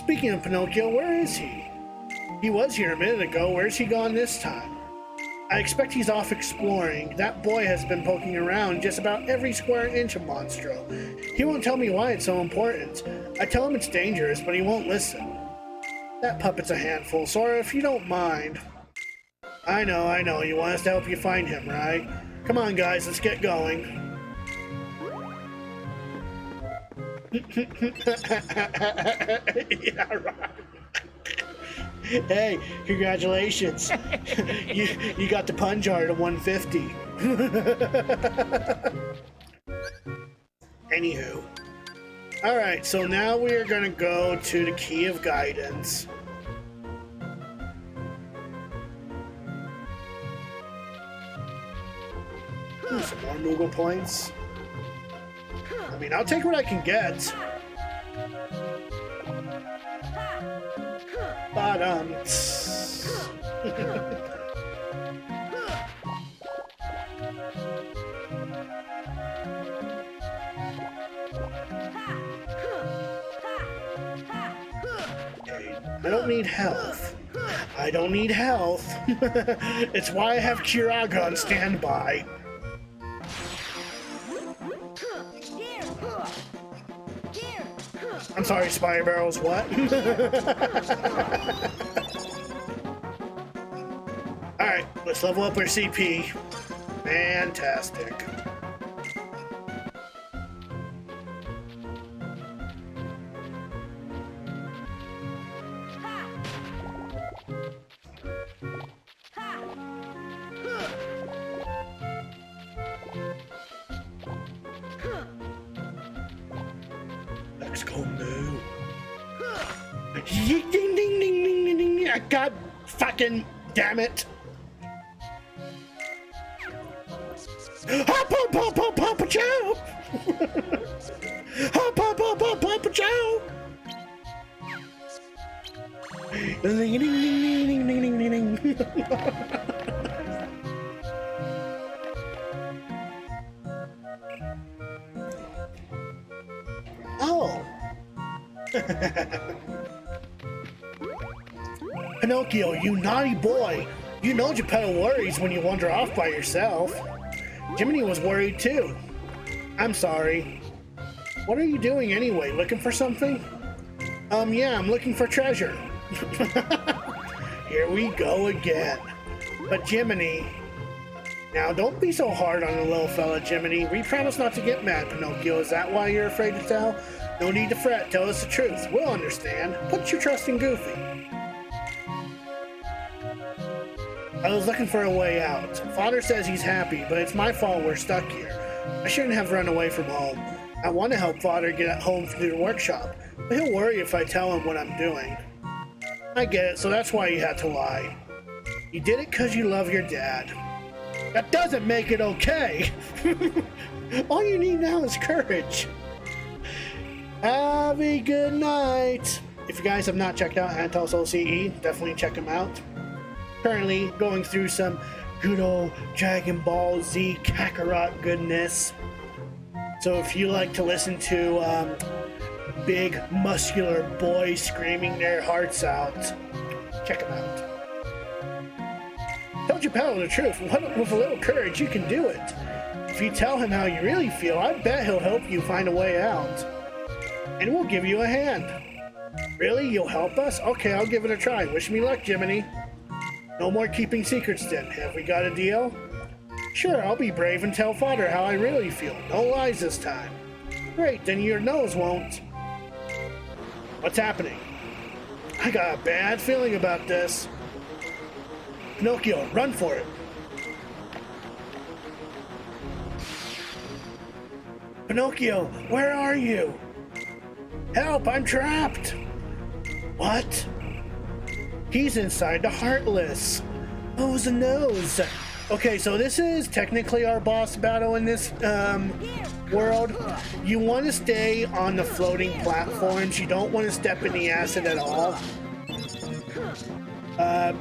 Speaking of Pinocchio, where is he? He was here a minute ago. Where's he gone this time? I expect he's off exploring. That boy has been poking around just about every square inch of Monstro. He won't tell me why it's so important. I tell him it's dangerous, but he won't listen. That puppet's a handful, Sora, if you don't mind. I know. You want us to help you find him, right? Come on, guys, let's get going. Yeah, right. Hey, congratulations. you got the pun jar to 150. Anywho. Alright, so now we are gonna go to the Key of Guidance. Some more Moogle points. I mean, I'll take what I can get. But, I don't need health. I don't need health. It's why I have Kiraga on standby. I'm sorry, Spire Barrels, what? Alright, let's level up our CP. Fantastic. Let's go moo. Ding ding ding ding ding ding. God fucking damn it. Hop hop hop hop hop chow. Hop hop hop hop hop chow. Ding ding ding ding ding ding ding. Oh. Pinocchio, you naughty boy. You know Geppetto worries when you wander off by yourself. Jiminy was worried too. I'm sorry. What are you doing anyway? Looking for something? Yeah, I'm looking for treasure. Here we go again. But Jiminy... Now, don't be so hard on the little fella, Jiminy. We promise not to get mad, Pinocchio. Is that why you're afraid to tell? No need to fret. Tell us the truth. We'll understand. Put your trust in Goofy. I was looking for a way out. Father says he's happy, but it's my fault we're stuck here. I shouldn't have run away from home. I want to help Father get home through the workshop, but he'll worry if I tell him what I'm doing. I get it, so that's why you had to lie. You did it because you love your dad. That doesn't make it okay. All you need now is courage. Have a good night. If you guys have not checked out Antos OCE, definitely check him out. Currently going through some good old Dragon Ball Z Kakarot goodness. So if you like to listen to big muscular boys screaming their hearts out, check him out. Tell Geppetto the truth. With a little courage, you can do it. If you tell him how you really feel, I bet he'll help you find a way out. And we'll give you a hand. Really? You'll help us? Okay, I'll give it a try. Wish me luck, Jiminy. No more keeping secrets then. Have we got a deal? Sure, I'll be brave and tell Father how I really feel. No lies this time. Great, then your nose won't. What's happening? I got a bad feeling about this. Pinocchio, run for it. Pinocchio, where are you? Help, I'm trapped. What? He's inside the Heartless. Nose and nose. Okay, so this is technically our boss battle in this world. You want to stay on the floating platforms. You don't want to step in the acid at all.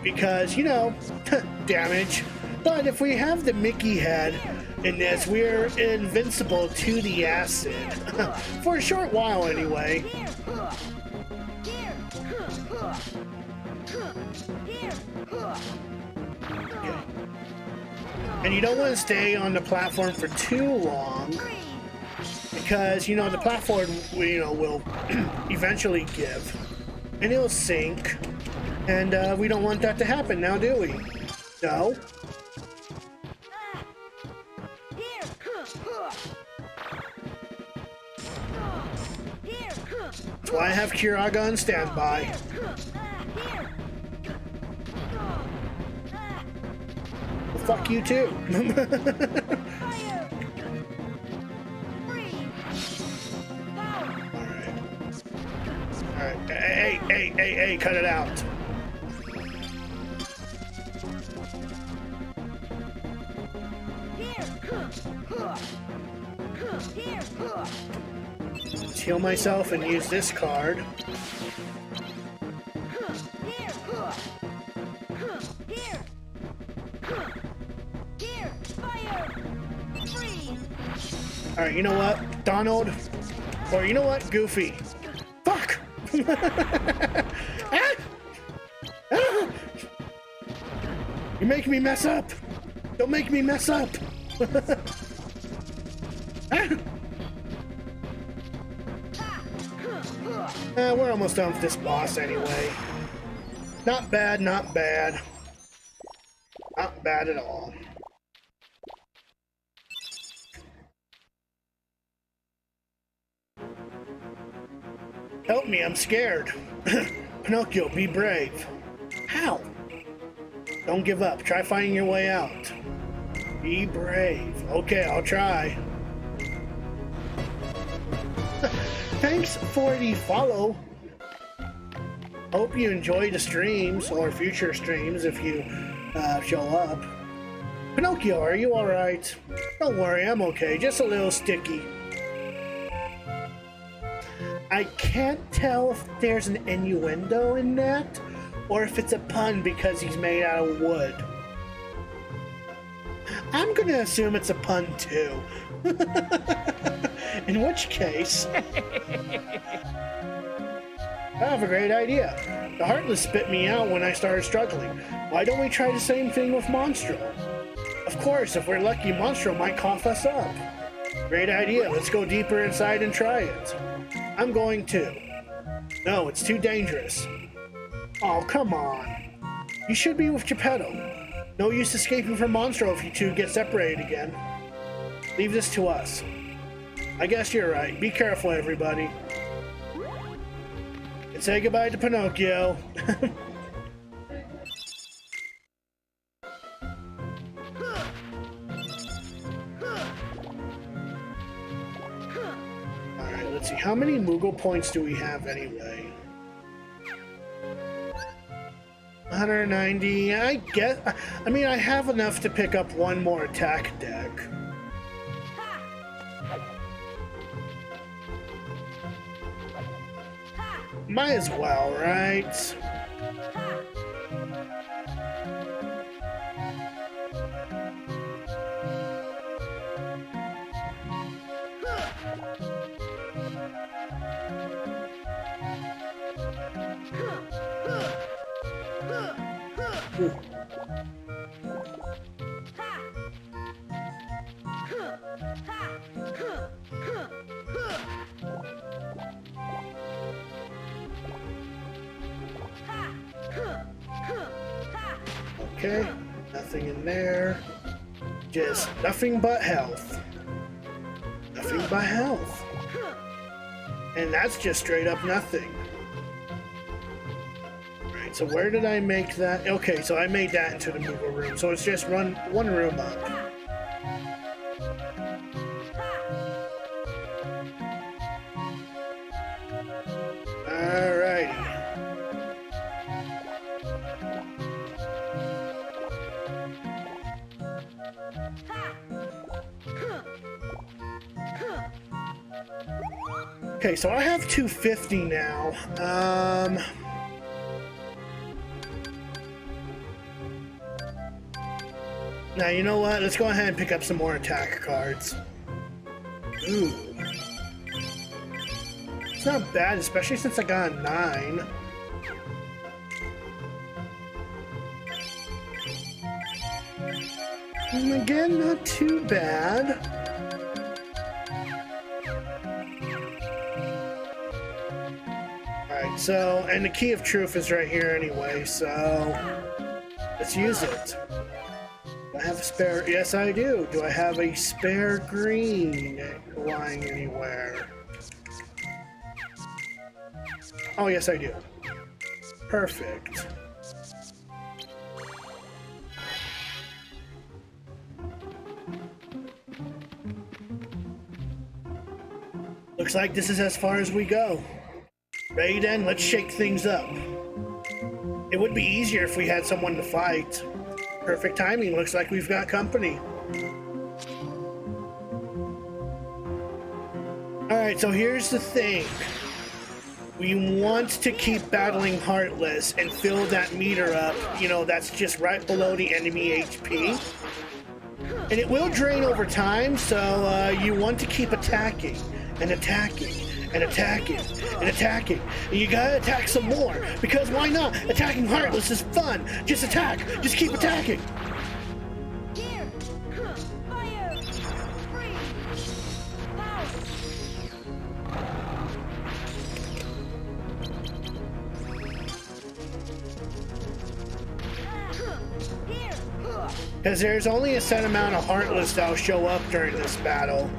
Because, you know, damage. But if we have the Mickey head in this, we're invincible to the acid. For a short while, anyway. Okay. And you don't want to stay on the platform for too long, because, you know, the platform, you know, will eventually give, and it'll sink, and we don't want that to happen now, do we? No? That's why I have Kiraga on standby. Well, fuck you too. Alright, hey, cut it out. Let's heal myself and use this card. Alright, you know what, Donald? Or you know what, Goofy? Fuck! Ah! Ah! You make me mess up! Don't make me mess up! Ah! We're almost done with this boss anyway. Not bad, not bad. Not bad at all. Help me, I'm scared. Pinocchio, be brave. How? Don't give up. Try finding your way out. Be brave. Okay, I'll try. Thanks for the follow. Hope you enjoy the streams, or future streams if you show up. Pinocchio, are you alright? Don't worry, I'm okay. Just a little sticky. I can't tell if there's an innuendo in that, or if it's a pun because he's made out of wood. I'm gonna assume it's a pun too. In which case... I have a great idea. The Heartless spit me out when I started struggling. Why don't we try the same thing with Monstro? Of course, if we're lucky, Monstro might cough us up. Great idea. Let's go deeper inside and try it. I'm going to. No, it's too dangerous. Oh, come on. You should be with Geppetto. No use escaping from Monstro if you two get separated again. Leave this to us. I guess you're right. Be careful, everybody. And say goodbye to Pinocchio. Alright, let's see. How many Moogle points do we have anyway? 190. I mean, I have enough to pick up one more attack deck. Might as well, right? Ooh. Okay, nothing in there. Just nothing but health. Nothing but health. And that's just straight up nothing. Right, so where did I make that? Okay, so I made that into the Moogle room. So it's just one room up. Alrighty. Okay, so I have 250 now. Now, you know what? Let's go ahead and pick up some more attack cards. Ooh. It's not bad, especially since I got a 9. And again, not too bad. Alright, so, and the Key of Truth is right here anyway, so let's use it. Do I have a spare? Yes, I do. Do I have a spare green lying anywhere? Oh, yes, I do. Perfect. Looks like this is as far as we go. Ready then? Let's shake things up. It would be easier if we had someone to fight. Perfect timing. Looks like we've got company. Alright, so here's the thing. We want to keep battling Heartless and fill that meter up, you know, that's just right below the enemy HP. And it will drain over time, so you want to keep attacking and attacking and attacking and attacking. And you gotta attack some more, because why not? Attacking Heartless is fun. Just attack. Just keep attacking. Because there's only a set amount of Heartless that'll show up during this battle.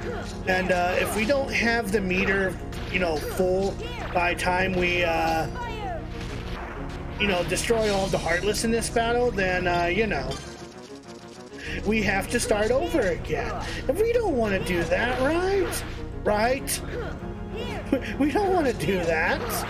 And if we don't have the meter, you know, full by the time we, you know, destroy all the Heartless in this battle, then, you know, we have to start over again. And we don't want to do that, right? Right? We don't want to do that.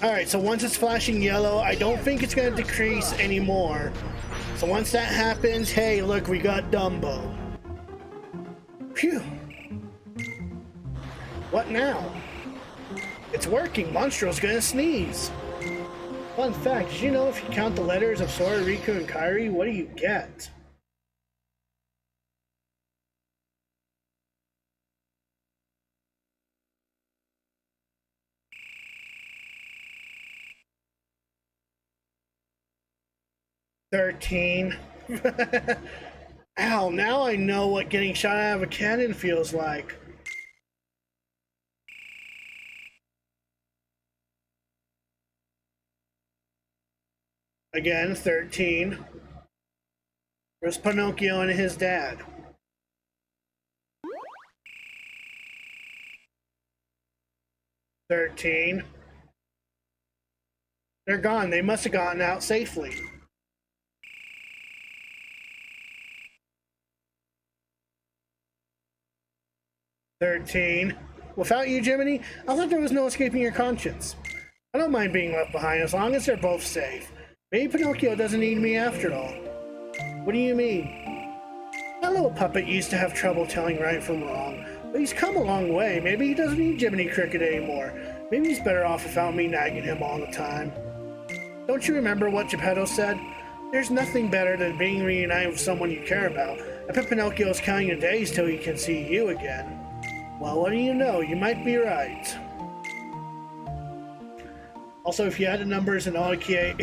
Alright, so once it's flashing yellow, I don't think it's going to decrease anymore. So once that happens, hey, look, we got Dumbo. Phew. What now? It's working. Monstro's going to sneeze. Fun fact, did you know if you count the letters of Sora, Riku, and Kairi, what do you get? $13. Ow, now I know what getting shot out of a cannon feels like. Again, 13. Where's Pinocchio and his dad? $13. They're gone. They must have gotten out safely. $13. Without you, Jiminy, I thought there was no escaping your conscience. I don't mind being left behind as long as they're both safe. Maybe Pinocchio doesn't need me after all. What do you mean? That little puppet used to have trouble telling right from wrong, but he's come a long way. Maybe he doesn't need Jiminy Cricket anymore. Maybe he's better off without me nagging him all the time. Don't you remember what Geppetto said? There's nothing better than being reunited with someone you care about. I bet Pinocchio's counting the days till he can see you again. Well, what do you know? You might be right. Also, if you add the numbers and all the key...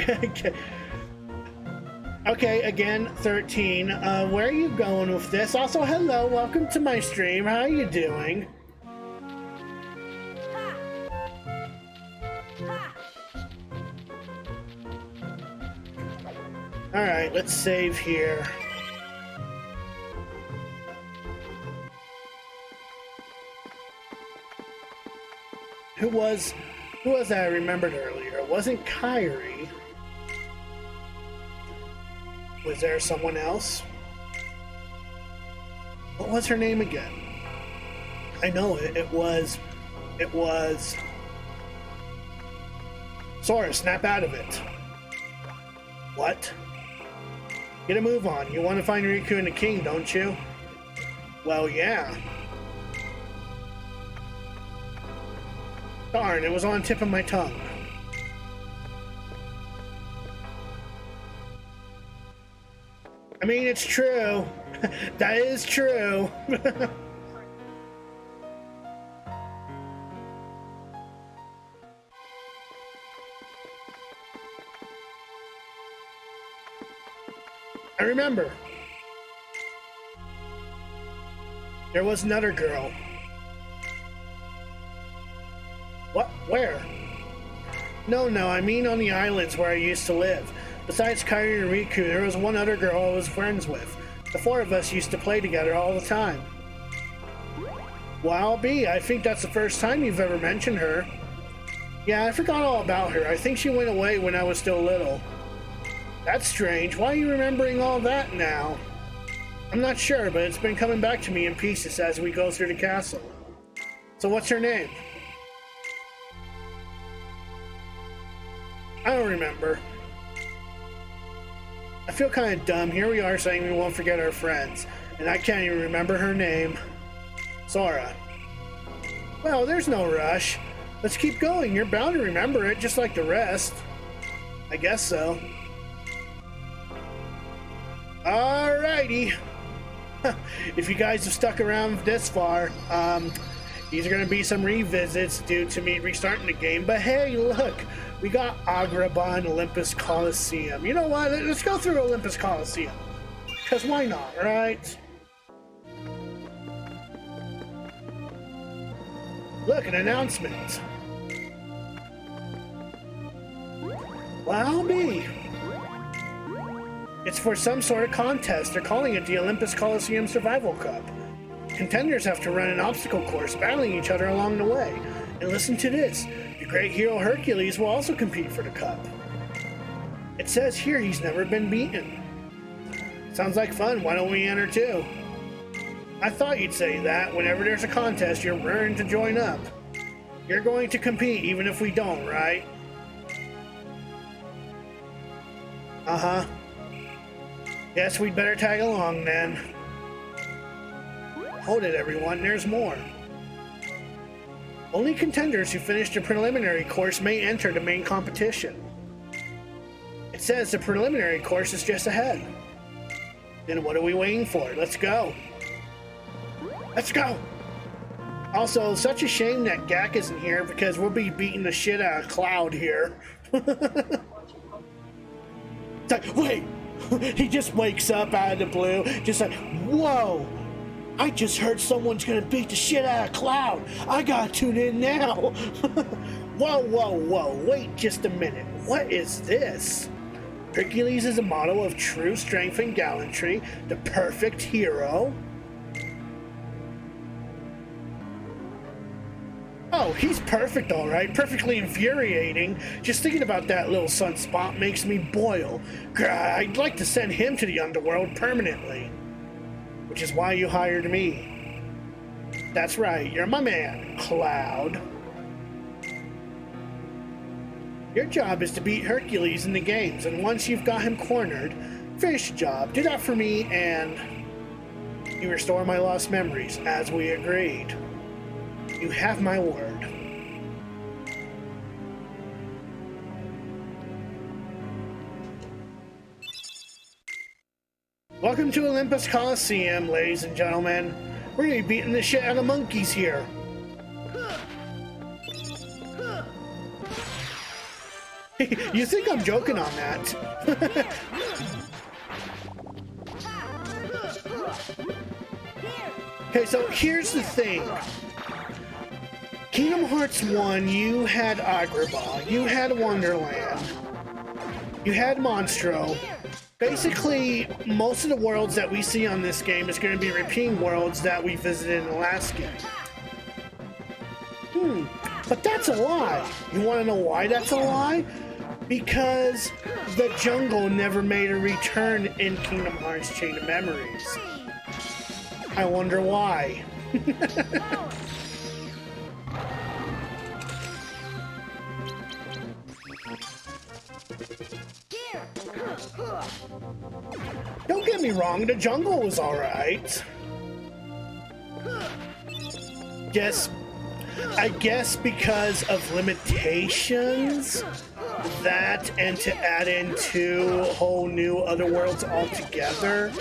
Okay, again, 13. Where are you going with this? Also, hello, welcome to my stream. How are you doing? Alright, let's save here. Who was that I remembered earlier? It wasn't Kairi. Was there someone else? What was her name again? I know it. It was Sora, snap out of it. What? Get a move on. You want to find Riku and the King, don't you? Well, yeah. Darn, it was on the tip of my tongue. I mean, it's true. That is true. I remember. There was another girl. What? Where? No, I mean on the islands where I used to live. Besides Kairi and Riku, there was one other girl I was friends with. The four of us used to play together all the time. Well, B, I think that's the first time you've ever mentioned her. Yeah, I forgot all about her. I think she went away when I was still little. That's strange. Why are you remembering all that now? I'm not sure, but it's been coming back to me in pieces as we go through the castle. So what's her name? I don't remember. I feel kind of dumb. Here we are saying we won't forget our friends, and I can't even remember her name. Sora. Well, there's no rush. Let's keep going. You're bound to remember it, just like the rest. I guess so. Alrighty. If you guys have stuck around this far, these are going to be some revisits due to me restarting the game. But hey, look, we got Agrabah and Olympus Coliseum. You know what? Let's go through Olympus Coliseum. Because why not, right? Look, an announcement. Well, me. It's for some sort of contest. They're calling it the Olympus Coliseum Survival Cup. Contenders have to run an obstacle course, battling each other along the way. And listen to this. The great hero Hercules will also compete for the cup. It says here he's never been beaten. Sounds like fun. Why don't we enter too? I thought you'd say that. Whenever there's a contest, you're raring to join up. You're going to compete even if we don't, right? Uh-huh. Guess we'd better tag along then. Hold it, everyone. There's more. Only contenders who finish the preliminary course may enter the main competition. It says the preliminary course is just ahead. Then what are we waiting for? Let's go. Let's go! Also, such a shame that Gak isn't here because we'll be beating the shit out of Cloud here. It's like, wait! He just wakes up out of the blue, just like, whoa! I just heard someone's gonna beat the shit out of Cloud. I gotta tune in now. Whoa, wait just a minute. What is this? Hercules is a model of true strength and gallantry, the perfect hero. Oh, he's perfect, all right. Perfectly infuriating. Just thinking about that little sunspot makes me boil. God, I'd like to send him to the underworld permanently. Which is why you hired me. That's right, you're my man, Cloud. Your job is to beat Hercules in the games, and once you've got him cornered, finish the job. Do that for me, and you restore my lost memories, as we agreed. You have my word. Welcome to Olympus Coliseum, ladies and gentlemen. We're gonna be beating the shit out of monkeys here. You think I'm joking on that? Okay, so here's the thing. Kingdom Hearts 1, you had Agrabah, you had Wonderland, you had Monstro. Basically, most of the worlds that we see on this game is going to be repeating worlds that we visited in the last game. But that's a lie. You want to know why that's a lie? Because the jungle never made a return in Kingdom Hearts Chain of Memories. I wonder why. Don't get me wrong, the jungle was alright. Just I guess because of limitations, that and to add in 2 whole new other worlds altogether.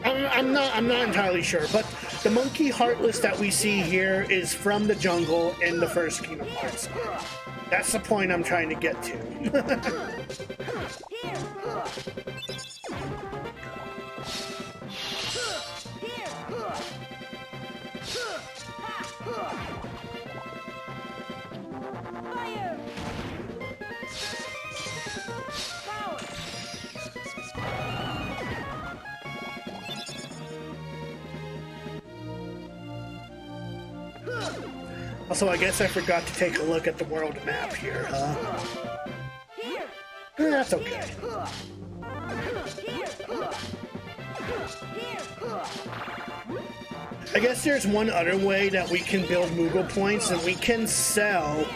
I'm not entirely sure, but the monkey heartless that we see here is from the jungle in the first Kingdom Hearts. That's the point I'm trying to get to. Also, I guess I forgot to take a look at the world map here, huh? That's okay. I guess there's one other way that we can build Moogle points, and we can sell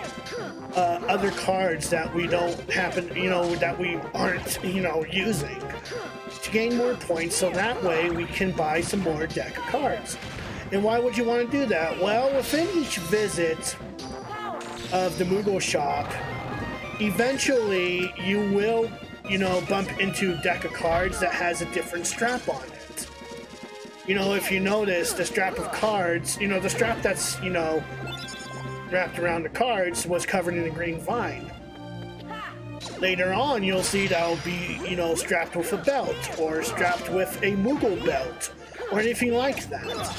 other cards that we don't happen, that we aren't, using to gain more points, so that way we can buy some more deck of cards. And why would you want to do that? Well, within each visit of the Moogle shop, eventually you will, bump into a deck of cards that has a different strap on it. If you notice, the strap of cards, the strap that's, wrapped around the cards was covered in a green vine. Later on, you'll see that'll be, strapped with a belt or strapped with a Moogle belt or anything like that.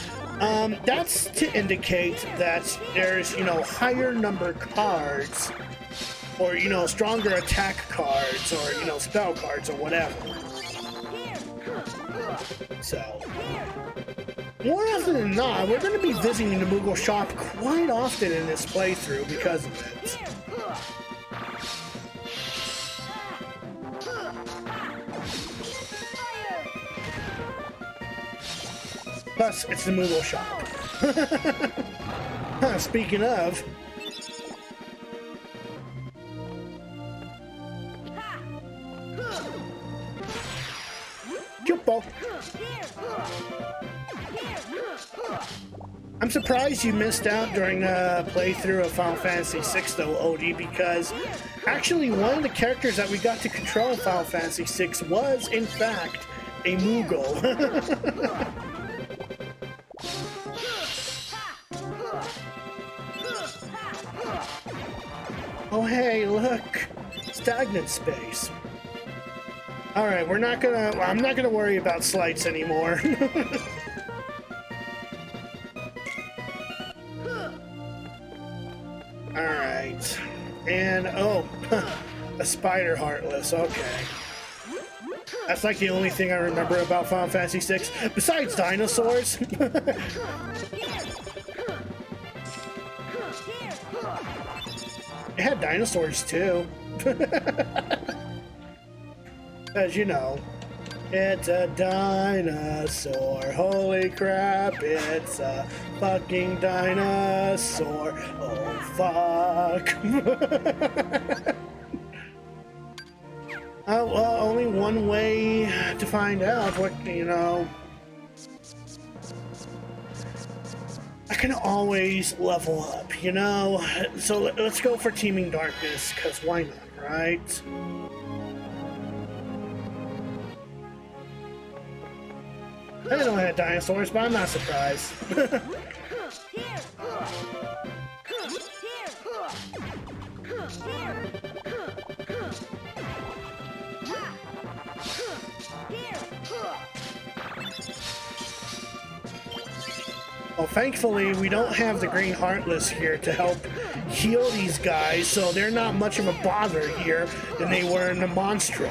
That's to indicate that there's, higher number cards or, stronger attack cards or, spell cards or whatever. So, more often than not, we're going to be visiting the Moogle shop quite often in this playthrough because of it. Plus, it's the Moogle shop. Speaking of... Jumbo. I'm surprised you missed out during a playthrough of Final Fantasy VI, though, Odie, because actually one of the characters that we got to control in Final Fantasy VI was, in fact, a Moogle. Oh, hey, look! Stagnant space. Alright, I'm not gonna worry about slights anymore. Alright. And, oh, a spider heartless, okay. That's like the only thing I remember about Final Fantasy VI, besides dinosaurs. It had dinosaurs too. As you know, it's a dinosaur. Holy crap, it's a fucking dinosaur. Oh fuck. Well, only one way to find out what, I can always level up, So let's go for Teeming Darkness, because why not, right? I didn't know I had dinosaurs, but I'm not surprised. Well, thankfully, we don't have the Green Heartless here to help heal these guys, so they're not much of a bother here than they were in the Monstro.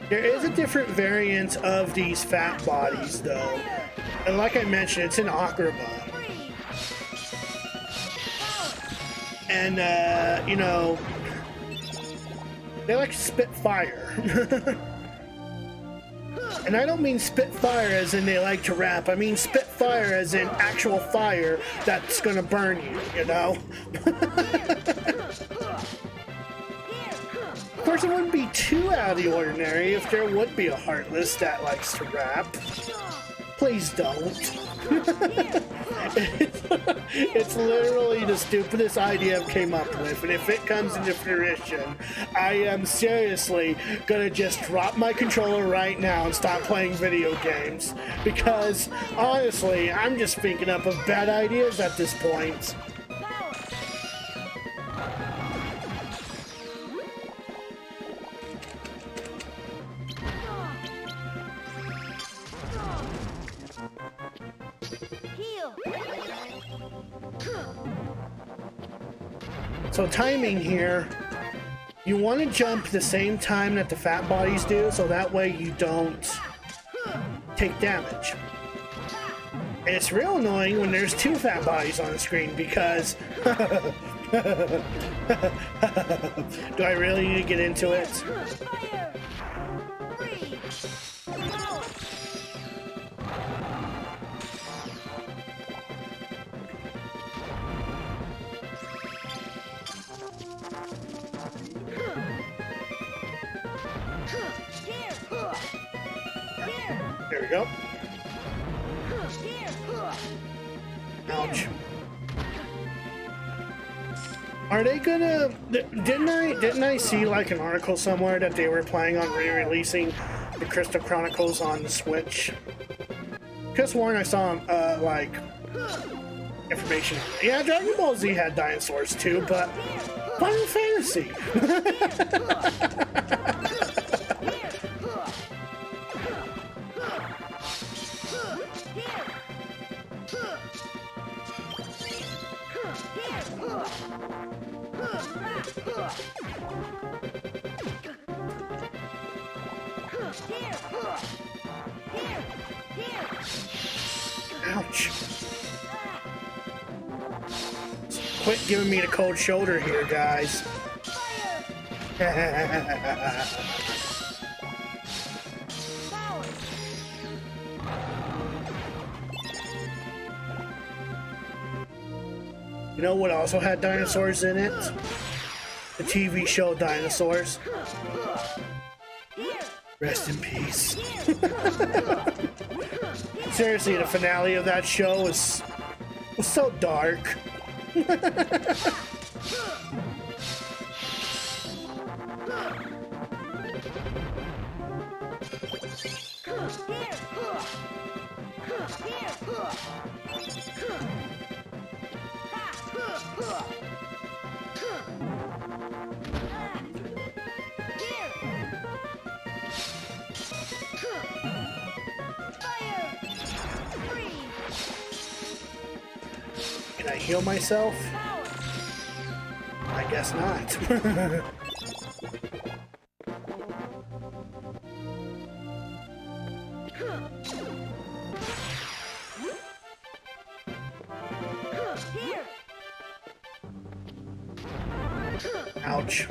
There is a different variant of these fat bodies, though. And like I mentioned, it's an Akraba. And, they like to spit fire. And I don't mean spit fire as in they like to rap. I mean spit fire as in actual fire that's gonna burn you, Of course, it wouldn't be too out of the ordinary if there would be a Heartless that likes to rap. Please don't. It's literally the stupidest idea I've came up with, and if it comes into fruition, I am seriously gonna just drop my controller right now and stop playing video games, because honestly, I'm just thinking up of bad ideas at this point. So timing here, you want to jump the same time that the fat bodies do, so that way you don't take damage. And it's real annoying when there's two fat bodies on the screen, because do I really need to get into it? There we go. Ouch. Are they gonna... Didn't I see like an article somewhere that they were planning on re-releasing the Crystal Chronicles on the Switch? Just Warren, I saw like information. Yeah, Dragon Ball Z had dinosaurs too, but Final Fantasy. Ouch. Quit giving me the cold shoulder here, guys. You know what also had dinosaurs in it? The TV show Dinosaurs. Rest in peace. Seriously, the finale of that show was so dark. Can I heal myself? I guess not. Ouch.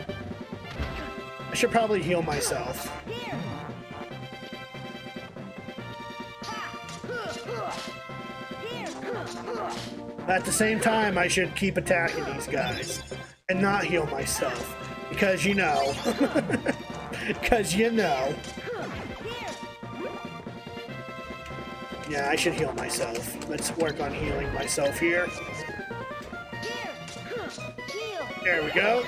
I should probably heal myself. At the same time, I should keep attacking these guys and not heal myself, because you know. Because you know. Yeah, I should heal myself. Let's work on healing myself here. There we go.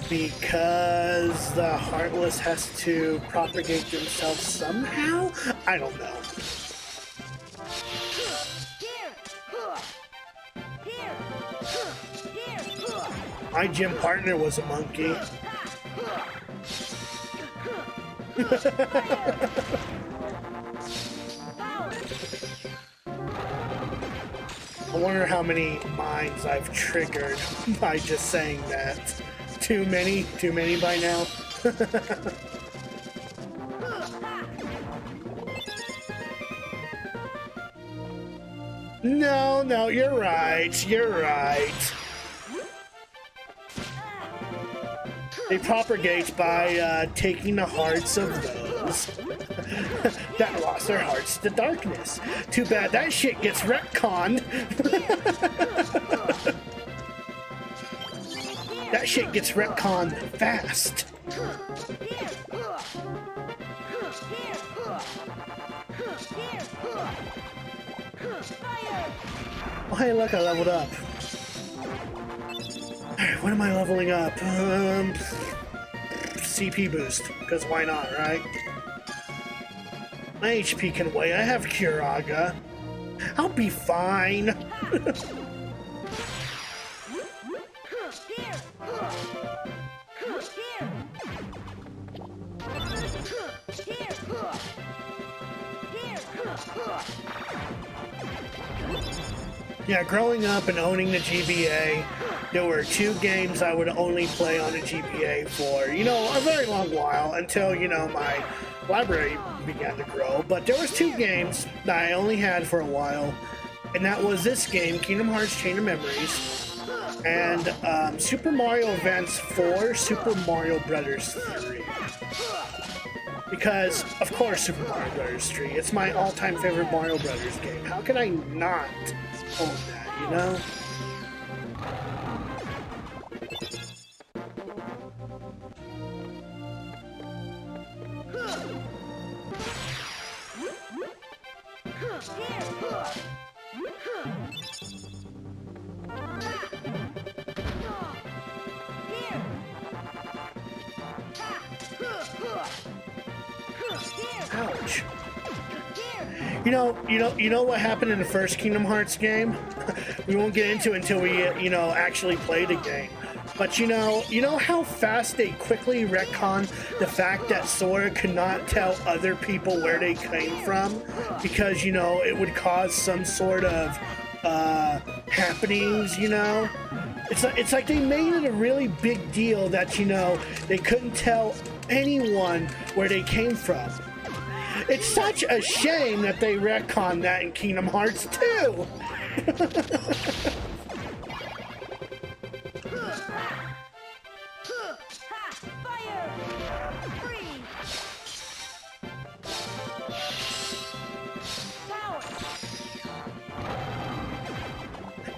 Because the Heartless has to propagate themselves somehow? I don't know. My gym partner was a monkey. I wonder how many minds I've triggered by just saying that. Too many by now. No, you're right. You're right. They propagate by taking the hearts of those that lost their hearts to darkness. Too bad that shit gets retconned. that shit gets retconned fast. Oh, hey, look, I leveled up. Alright, what am I leveling up? CP boost, because why not, right? My HP can wait. I have Curaga. I'll be fine. Yeah, growing up and owning the GBA, there were 2 games I would only play on the GBA for, you know, a very long while until, you know, my library began to grow. But there was 2 games that I only had for a while, and that was this game, Kingdom Hearts Chain of Memories, and Super Mario Advance 4, Super Mario Brothers 3. Because, of course, Super Mario Brothers 3. It's my all-time favorite Mario Brothers game. How can I not own that, you know? Ouch. You know what happened in the first Kingdom Hearts game? We won't get into it until we, you know, actually play the game. But you know how fast they quickly retcon the fact that Sora could not tell other people where they came from because, you know, it would cause some sort of happenings, you know? It's like they made it a really big deal that, you know, they couldn't tell anyone where they came from. It's such a shame that they retconned that in Kingdom Hearts 2.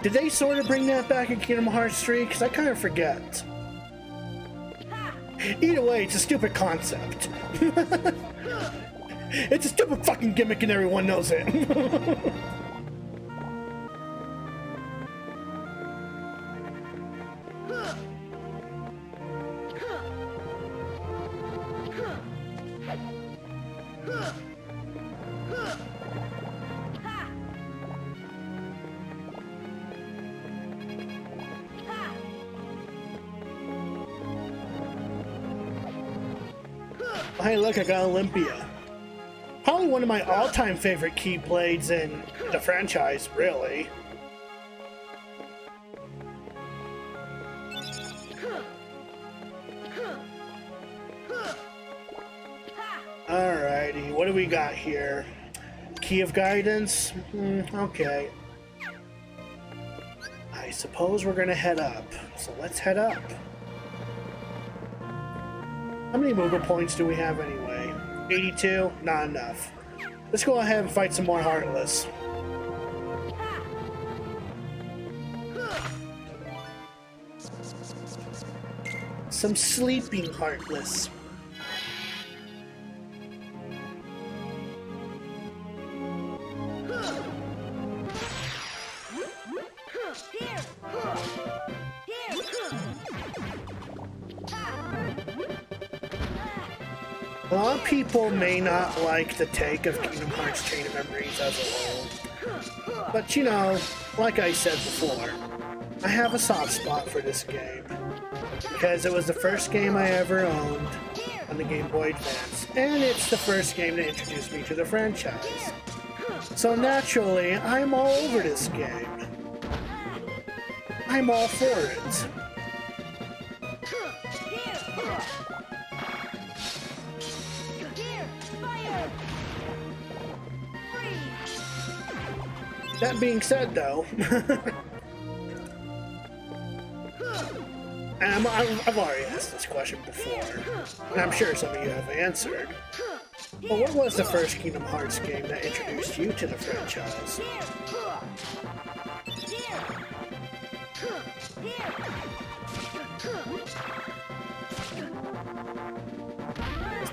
Did they sort of bring that back in Kingdom Hearts 3? Because I kind of forget. Either way, it's a stupid concept. It's a stupid fucking gimmick and everyone knows it. Hey, look, I got Olympia. Probably one of my all-time favorite keyblades in the franchise, really. Alrighty, what do we got here? Key of Guidance? Okay. I suppose we're gonna head up, so let's head up. How many movement points do we have anyway? 82? Not enough. Let's go ahead and fight some more Heartless. Some sleeping Heartless. A lot of people may not like the take of Kingdom Hearts Chain of Memories as a whole. But you know, like I said before, I have a soft spot for this game. Because it was the first game I ever owned on the Game Boy Advance. And it's the first game that introduced me to the franchise. So naturally, I'm all over this game. I'm all for it. That being said, though, and I've already asked this question before, and I'm sure some of you have answered, but what was the first Kingdom Hearts game that introduced you to the franchise?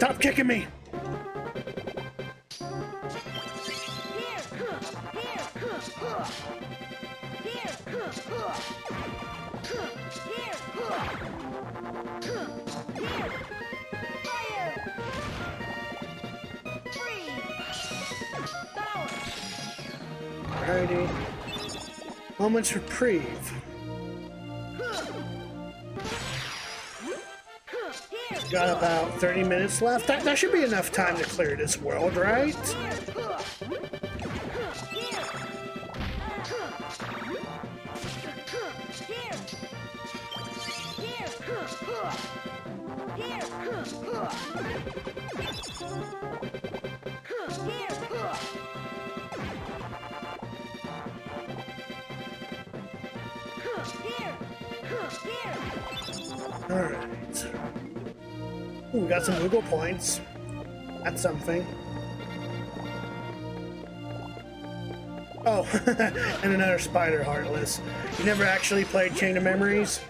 Stop kicking me! Alrighty. Moment's reprieve. Got about 30 minutes left. That should be enough time to clear this world, right? Alright. Ooh, we got some Google points. That's something. Oh, and another Spider Heartless. You never actually played Chain of Memories?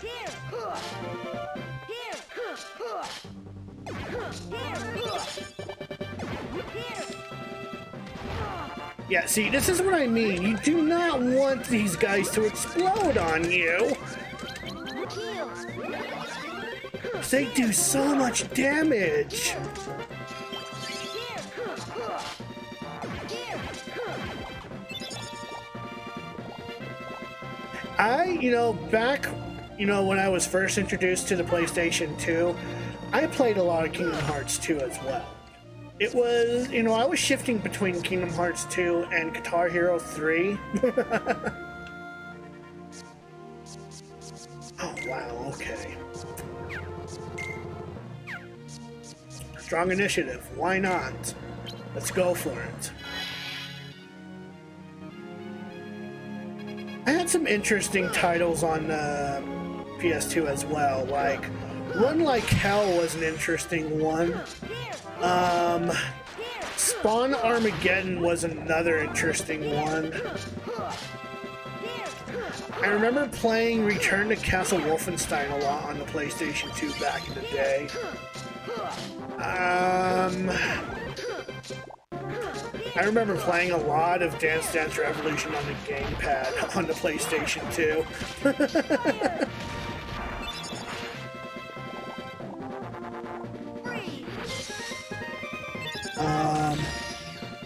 Yeah, see, this is what I mean. You do not want these guys to explode on you. They do so much damage. Back, when I was first introduced to the PlayStation 2, I played a lot of Kingdom Hearts 2 as well. It was, I was shifting between Kingdom Hearts 2 and Guitar Hero 3. Oh, wow, okay. Strong initiative, why not? Let's go for it. I had some interesting titles on PS2 as well, like Run Like Hell was an interesting one. Spawn Armageddon was another interesting one. I remember playing Return to Castle Wolfenstein a lot on the PlayStation 2 back in the day. I remember playing a lot of Dance Dance Revolution on the gamepad on the PlayStation 2.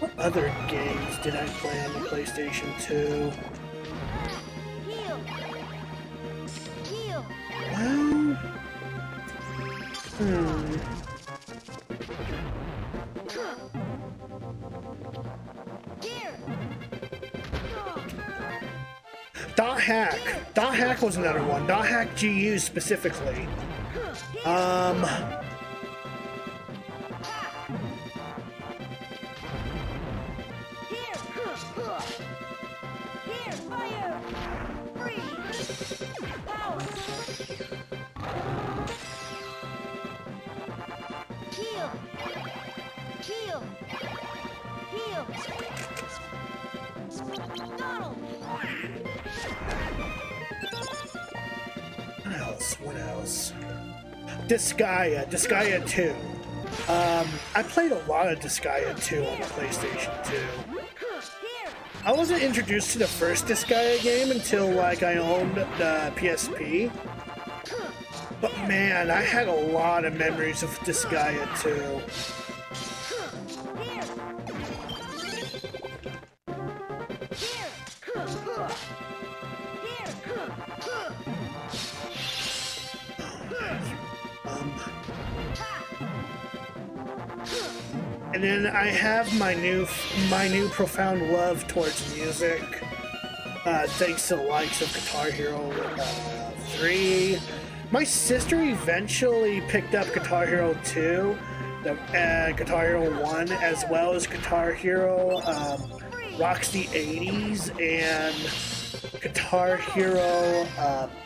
What other games did I play on the PlayStation 2? Well, Dot Hack. Dot Hack was another one. Dot Hack GU specifically. What else? Disgaea 2. I played a lot of Disgaea 2 on the PlayStation 2. I wasn't introduced to the first Disgaea game until I owned the PSP. But man, I had a lot of memories of Disgaea 2. And then I have my new profound love towards music, thanks to the likes of Guitar Hero 3. My sister eventually picked up Guitar Hero 2, Guitar Hero 1, as well as Guitar Hero Rocks the 80s and Guitar Hero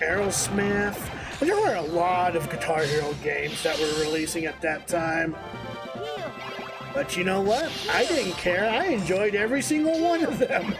Aerosmith. And there were a lot of Guitar Hero games that were releasing at that time. But you know what? I didn't care. I enjoyed every single one of them.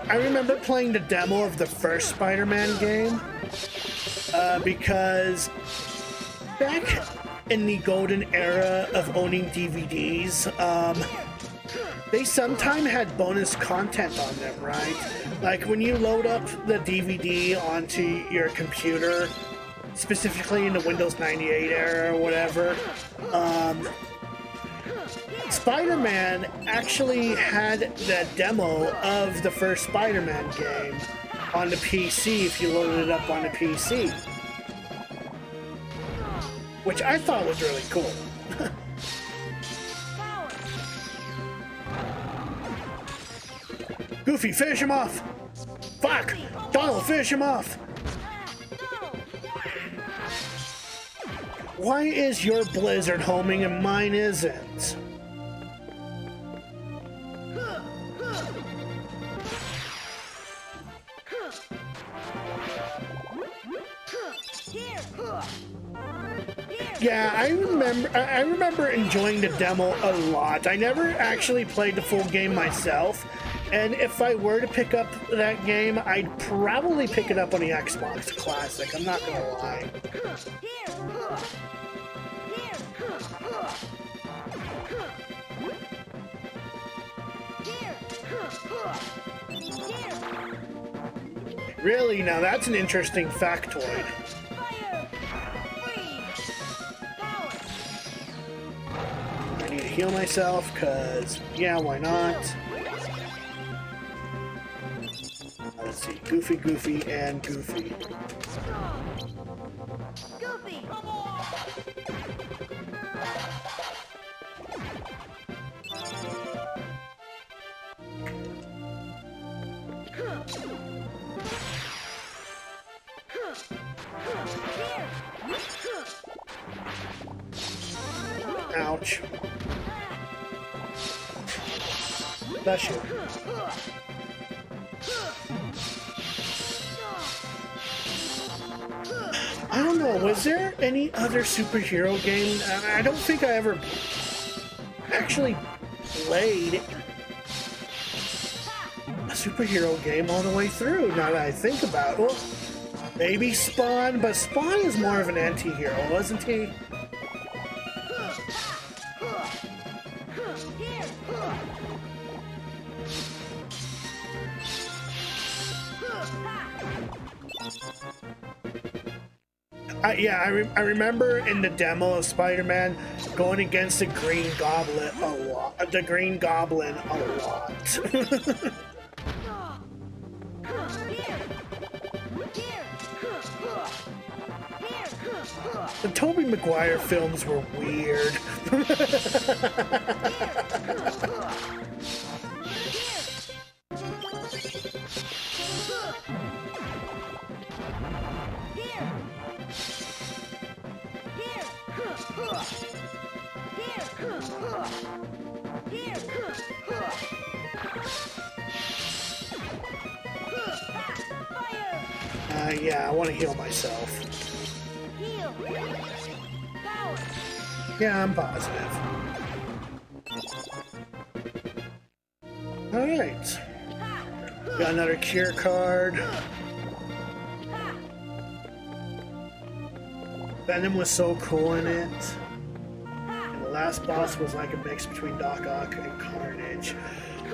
I remember playing the demo of the first Spider-Man game because back in the golden era of owning DVDs, they sometimes had bonus content on them, right? Like when you load up the DVD onto your computer, specifically in the Windows 98 era or whatever, Spider-Man actually had that demo of the first Spider-Man game on the PC if you loaded it up on the PC, which I thought was really cool. Goofy, finish him off! Fuck! Donald, finish him off! Why is your blizzard homing and mine isn't? Yeah, I remember enjoying the demo a lot. I never actually played the full game myself, and if I were to pick up that game, I'd probably pick it up on the Xbox Classic. I'm not gonna lie. Really? Now that's an interesting factoid. I need to heal myself, because, yeah, why not? Let's see, Goofy, Goofy, and Goofy. Goofy! Ouch. Bless you. I don't know, was there any other superhero game? I don't think I ever actually played a superhero game all the way through, now that I think about it. Well, maybe Spawn, but Spawn is more of an anti-hero, wasn't he? Yeah, I remember in the demo of Spider-Man going against the Green Goblin a lot. The Tobey Maguire films were weird. Yeah, I want to heal myself. Yeah, I'm positive. Alright. Got another cure card. Venom was so cool in it. And the last boss was like a mix between Doc Ock and Carnage.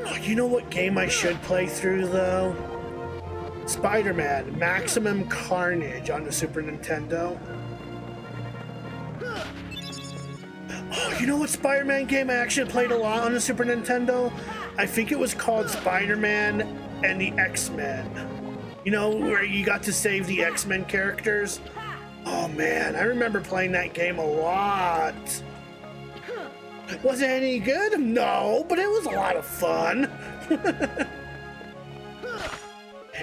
Oh, you know what game I should play through, though? Spider-Man Maximum Carnage on the Super Nintendo. Oh, you know what Spider-Man game I actually played a lot on the Super Nintendo? I think it was called Spider-Man and the X-Men. You know, where you got to save the X-Men characters? Oh man, I remember playing that game a lot. Was it any good? No, but it was a lot of fun.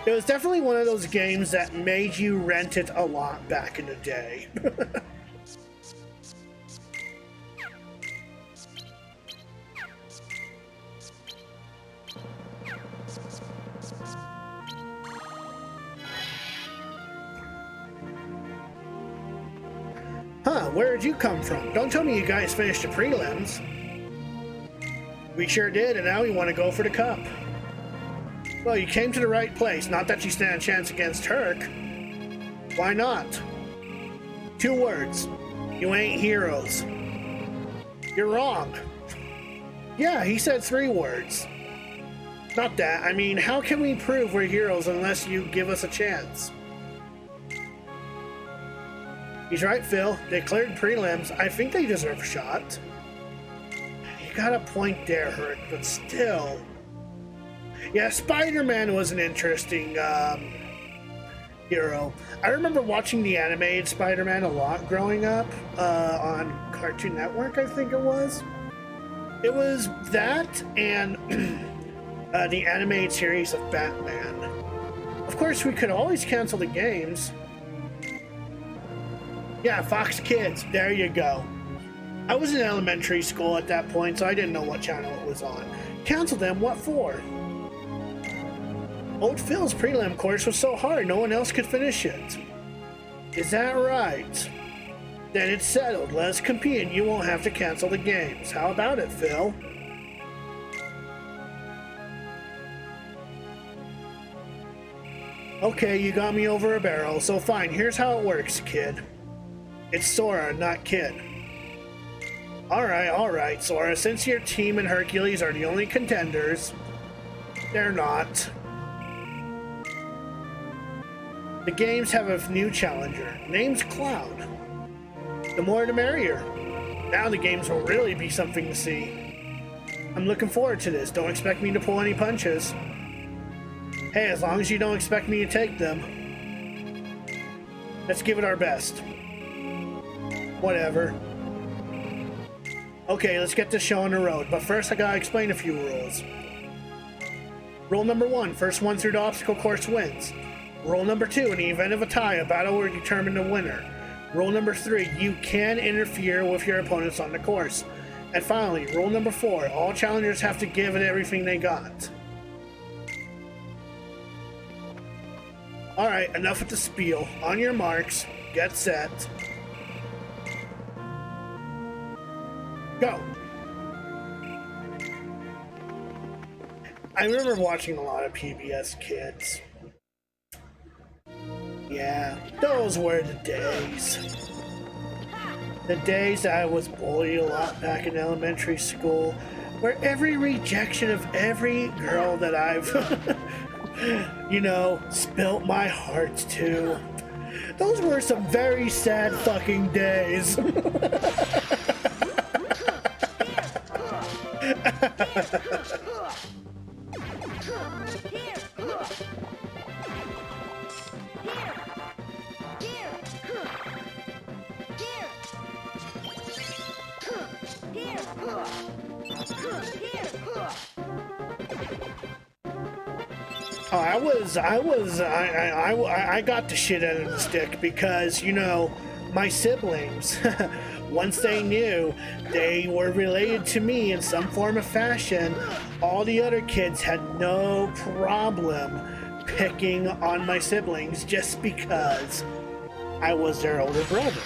It was definitely one of those games that made you rent it a lot back in the day. Huh, where did you come from? Don't tell me you guys finished the prelims. We sure did, and now we want to go for the cup. Well, you came to the right place. Not that you stand a chance against Herc. Why not? 2 words. You ain't heroes. You're wrong. Yeah, he said 3 words. Not that. I mean, how can we prove we're heroes unless you give us a chance? He's right, Phil. They cleared prelims. I think they deserve a shot. You got a point there, Herc, but still. Yeah, Spider-Man was an interesting hero. I remember watching the animated Spider-Man a lot growing up on Cartoon Network, I think it was. It was that and the animated series of Batman. Of course, we could always cancel the games. Yeah, Fox Kids, there you go. I was in elementary school at that point, so I didn't know what channel it was on. Cancel them, what for? Old Phil's prelim course was so hard, no one else could finish it. Is that right? Then it's settled. Let us compete and you won't have to cancel the games. How about it, Phil? Okay, you got me over a barrel, so fine. Here's how it works, kid. It's Sora, not Kid. Alright, Sora. Since your team and Hercules are the only contenders, they're not. The games have a new challenger. Name's Cloud. The more the merrier. Now the games will really be something to see. I'm looking forward to this. Don't expect me to pull any punches. Hey, as long as you don't expect me to take them. Let's give it our best. Whatever. Okay, let's get this show on the road. But first I gotta explain a few rules. Rule number 1, first one through the obstacle course wins. Rule number 2, in the event of a tie, a battle will determine the winner. Rule number 3, you can interfere with your opponents on the course. And finally, rule number 4, all challengers have to give it everything they got. Alright, enough with the spiel. On your marks, get set. Go! I remember watching a lot of PBS Kids. Yeah, those were the days. The days I was bullied a lot back in elementary school, where every rejection of every girl that I've, spilt my heart to. Those were some very sad fucking days. I got the shit out of the stick because, my siblings, once they knew they were related to me in some form of fashion, all the other kids had no problem picking on my siblings just because I was their older brother.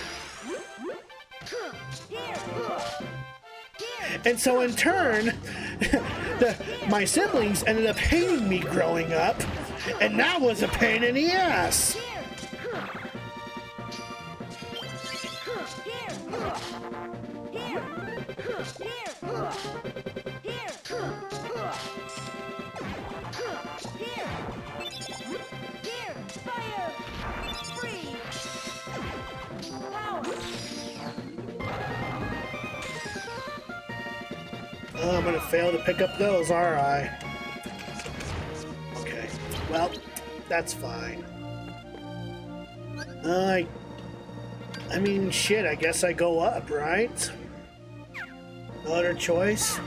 And so in turn, my siblings ended up hating me growing up, and that was a pain in the ass. Oh, I'm gonna fail to pick up those, aren't I? Okay, well, that's fine. I mean, shit, I guess I go up, right? No other choice?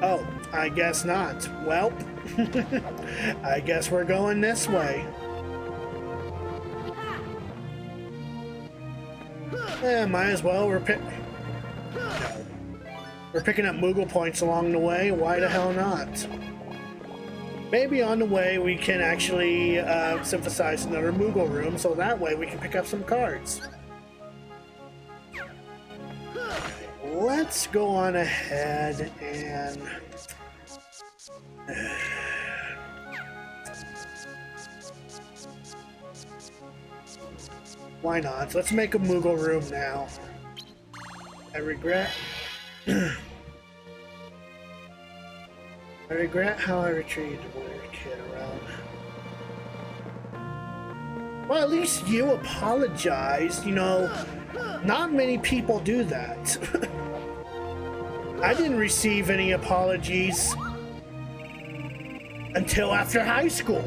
Oh, I guess not. Well, I guess we're going this way. Might as well. We're picking up Moogle points along the way. Why the hell not? Maybe on the way we can actually synthesize another Moogle room, so that way we can pick up some cards. let's go on ahead and why not? Let's make a Moogle room now. I regret how I retreated when I was a kid around. Well, at least you apologized, you know. Not many people do that. I didn't receive any apologies until after high school.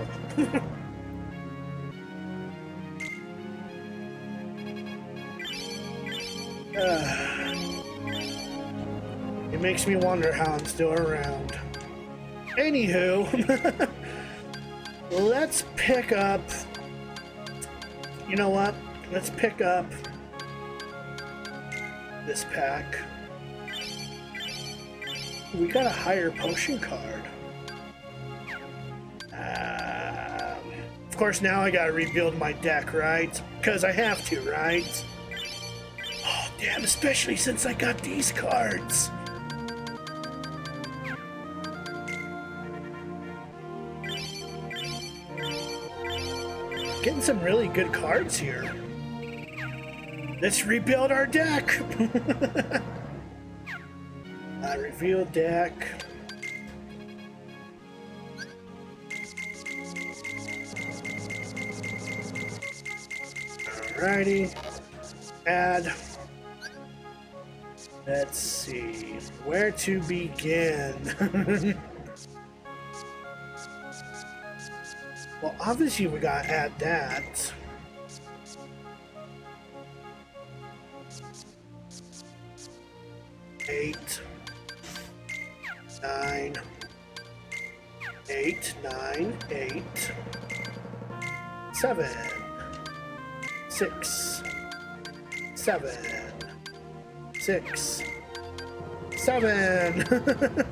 It makes me wonder how I'm still around. Anywho, let's pick up... You know what? Let's pick up this pack. We got a higher potion card. Of course, now I gotta rebuild my deck, right? Because I have to, right? Oh, damn, especially since I got these cards. Getting some really good cards here. Let's rebuild our deck. Reveal deck. Alrighty. Add. Let's see. Where to begin? Well, obviously we gotta add that. Eight, nine, 7, 6, 7, 6, 7,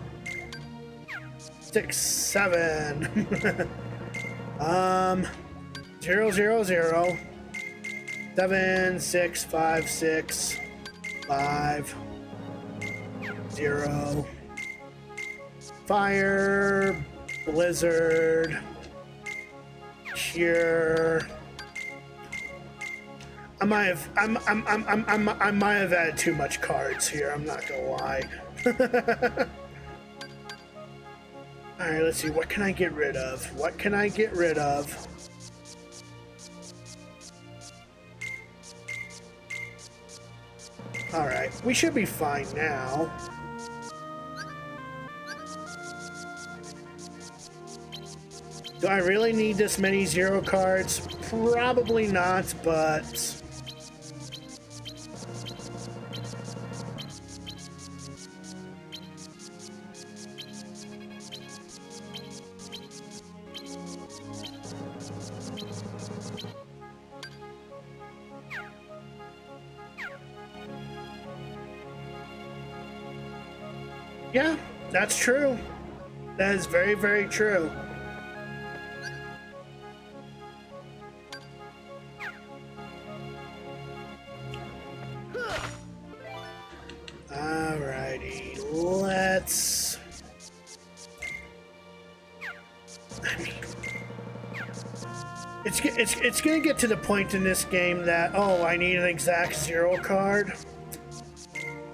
6, 7. 0, 0, 0, 7, 6, 5, 6, 5, 0. Fire, blizzard, cure. I might have added too much cards here. I'm not gonna lie. All right, let's see. What can I get rid of? What can I get rid of? All right, we should be fine now. Do I really need this many 0 cards? Probably not, but... Yeah, that's true. That is very, very true. Alrighty, let's... I mean... It's gonna get to the point in this game that, oh, I need an exact 0 card.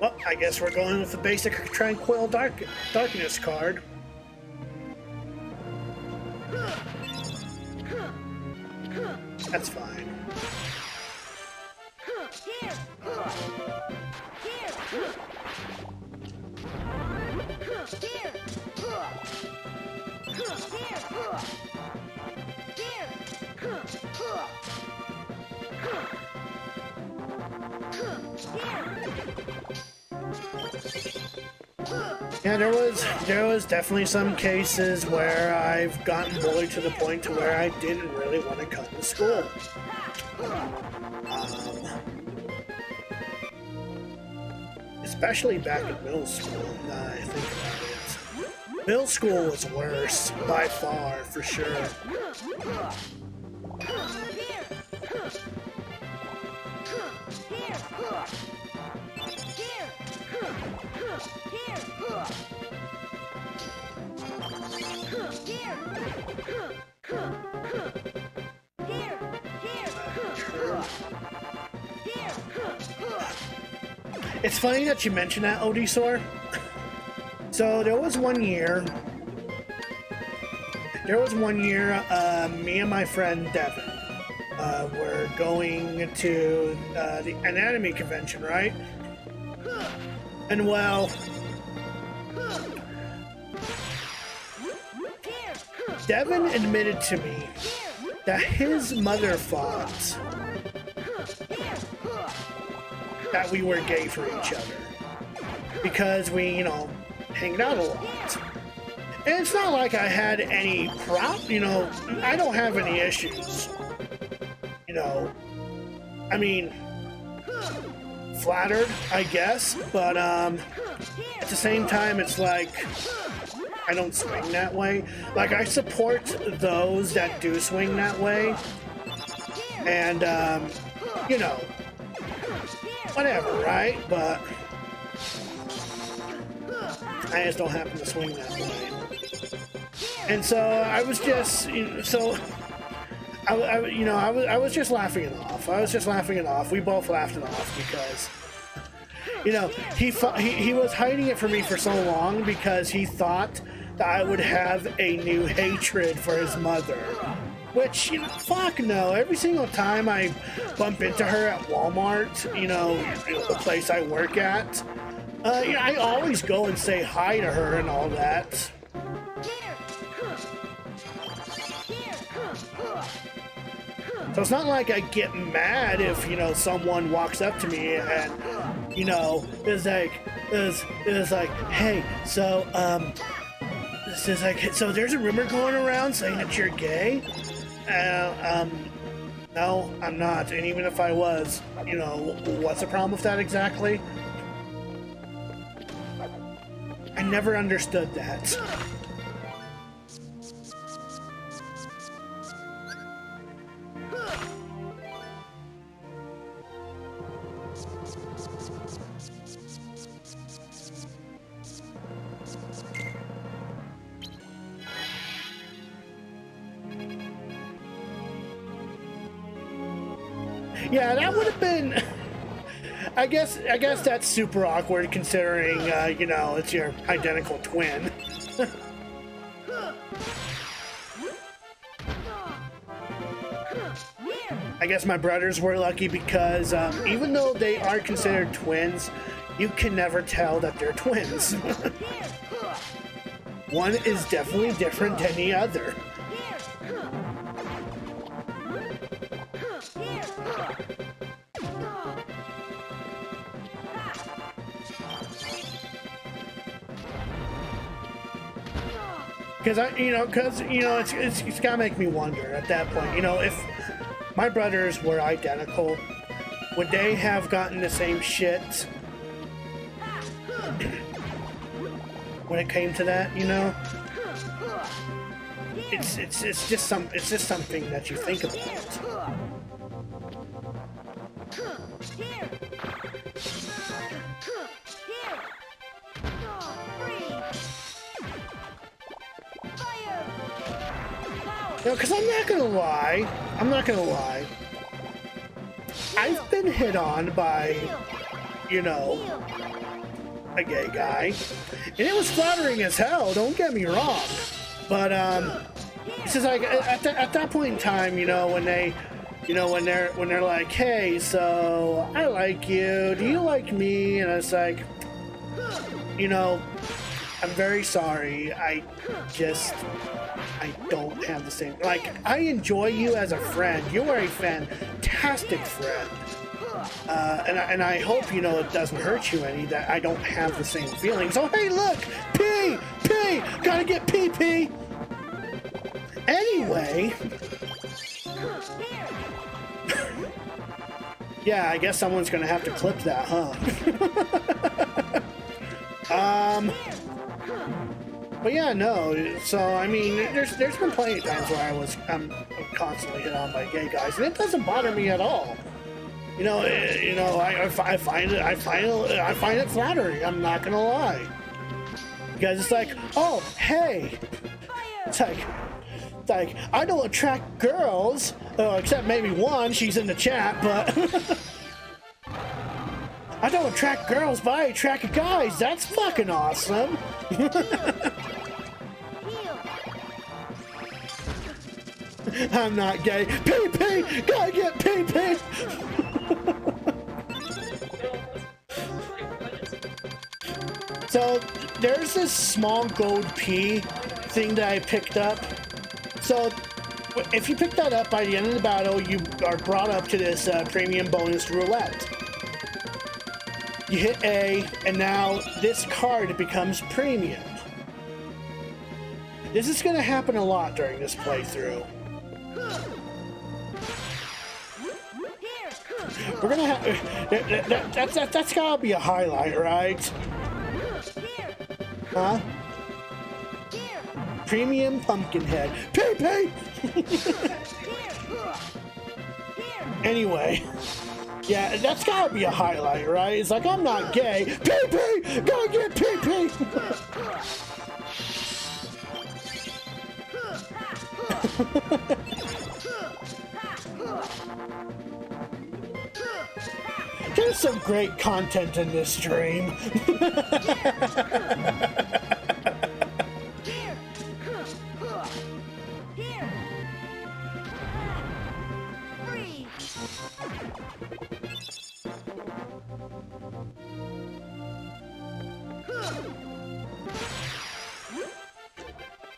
Well, I guess we're going with the basic Tranquil Darkness card. That's fine. Yeah, there was definitely some cases where I've gotten bullied to the point to where I didn't really want to come to school. Especially back in middle school, now that I think about it. Middle school was worse, by far, for sure. It's funny that you mentioned that, Odysor. So there was one year, me and my friend Devin were going to the anatomy convention, right? And well, Devin admitted to me that his mother thought that we were gay for each other because we, you know, hanged out a lot. And it's not like I had any you know, I don't have any issues. You know, I mean, flattered, I guess, but at the same time, it's like, I don't swing that way. Like, I support those that do swing that way. And, you know, whatever, right? But I just don't happen to swing that way. And so I was just, you know, I was just laughing it off. I was just laughing it off. We both laughed it off because, you know, he was hiding it from me for so long because he thought that I would have a new hatred for his mother. Which, you know, fuck no. Every single time I bump into her at Walmart, you know, the place I work at, you know, I always go and say hi to her and all that. So it's not like I get mad if, you know, someone walks up to me and, you know, is like, hey, so, this is like, so there's a rumor going around saying that you're gay? No, I'm not. And even if I was, you know, what's the problem with that exactly? I never understood that. Yeah, that would have been. I guess that's super awkward considering, you know, it's your identical twin. I guess my brothers were lucky because even though they are considered twins, you can never tell that they're twins. One is definitely different than the other. Because it's gotta make me wonder at that point. You know, if my brothers were identical, would they have gotten the same shit when it came to that? You know, it's just something that you think about. You know, because I'm not gonna lie, I've been hit on by, you know, a gay guy, and it was flattering as hell, don't get me wrong, but, it's just like, at that point in time, you know, when they're like, hey, so, I like you, do you like me, and it's like, you know, I'm very sorry, I don't have the same, like, I enjoy you as a friend. You are a fantastic friend. And I hope, you know, it doesn't hurt you any that I don't have the same feelings. Oh, hey, look! Pee! Gotta get pee! Anyway. Yeah, I guess someone's gonna have to clip that, huh? But yeah, no. So I mean, there's been plenty of times where I'm constantly hit on by gay guys, and it doesn't bother me at all. You know, I find it flattering. I'm not gonna lie, because it's like, oh, hey, it's like I don't attract girls, except maybe one. She's in the chat, but I don't attract girls, but I attract guys. That's fucking awesome. I'm not gay. Pee-pee! Gotta get pee-pee! So, there's this small gold P thing that I picked up. So, if you pick that up by the end of the battle, you are brought up to this premium bonus roulette. You hit A, and now this card becomes premium. This is going to happen a lot during this playthrough. We're gonna have that's gotta be a highlight, right? Huh? Premium Pumpkinhead. Pee-pee! Anyway, yeah, that's gotta be a highlight, right? It's like, I'm not gay. Pee-pee! Gotta get pee-pee! There's some great content in this stream.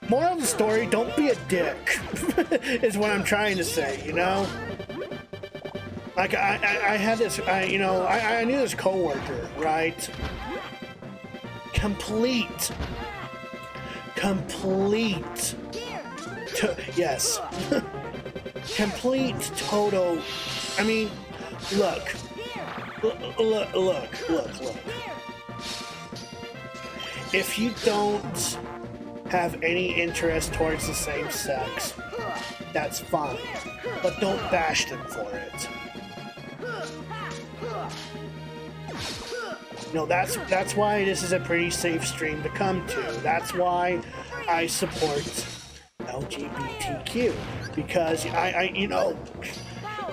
Moral of the story, don't be a dick, is what I'm trying to say, you know? Like, I had this, I knew this coworker, right? Complete, yes. Complete, total, I mean, look. If you don't have any interest towards the same sex, that's fine. But don't bash them for it. No, that's why this is a pretty safe stream to come to. That's why I support LGBTQ, because I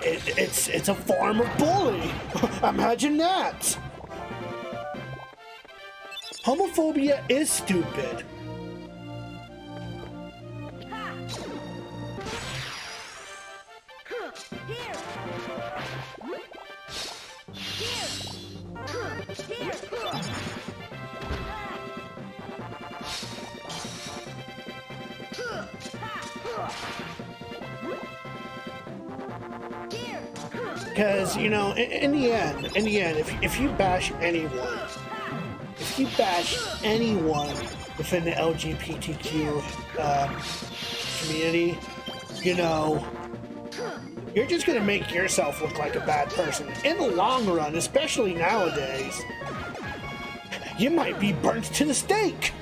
it's a form of bullying. Imagine that. Homophobia is stupid. Because, you know, in the end, if you bash anyone, within the LGBTQ community, you know, you're just going to make yourself look like a bad person. In the long run, especially nowadays, you might be burnt to the stake.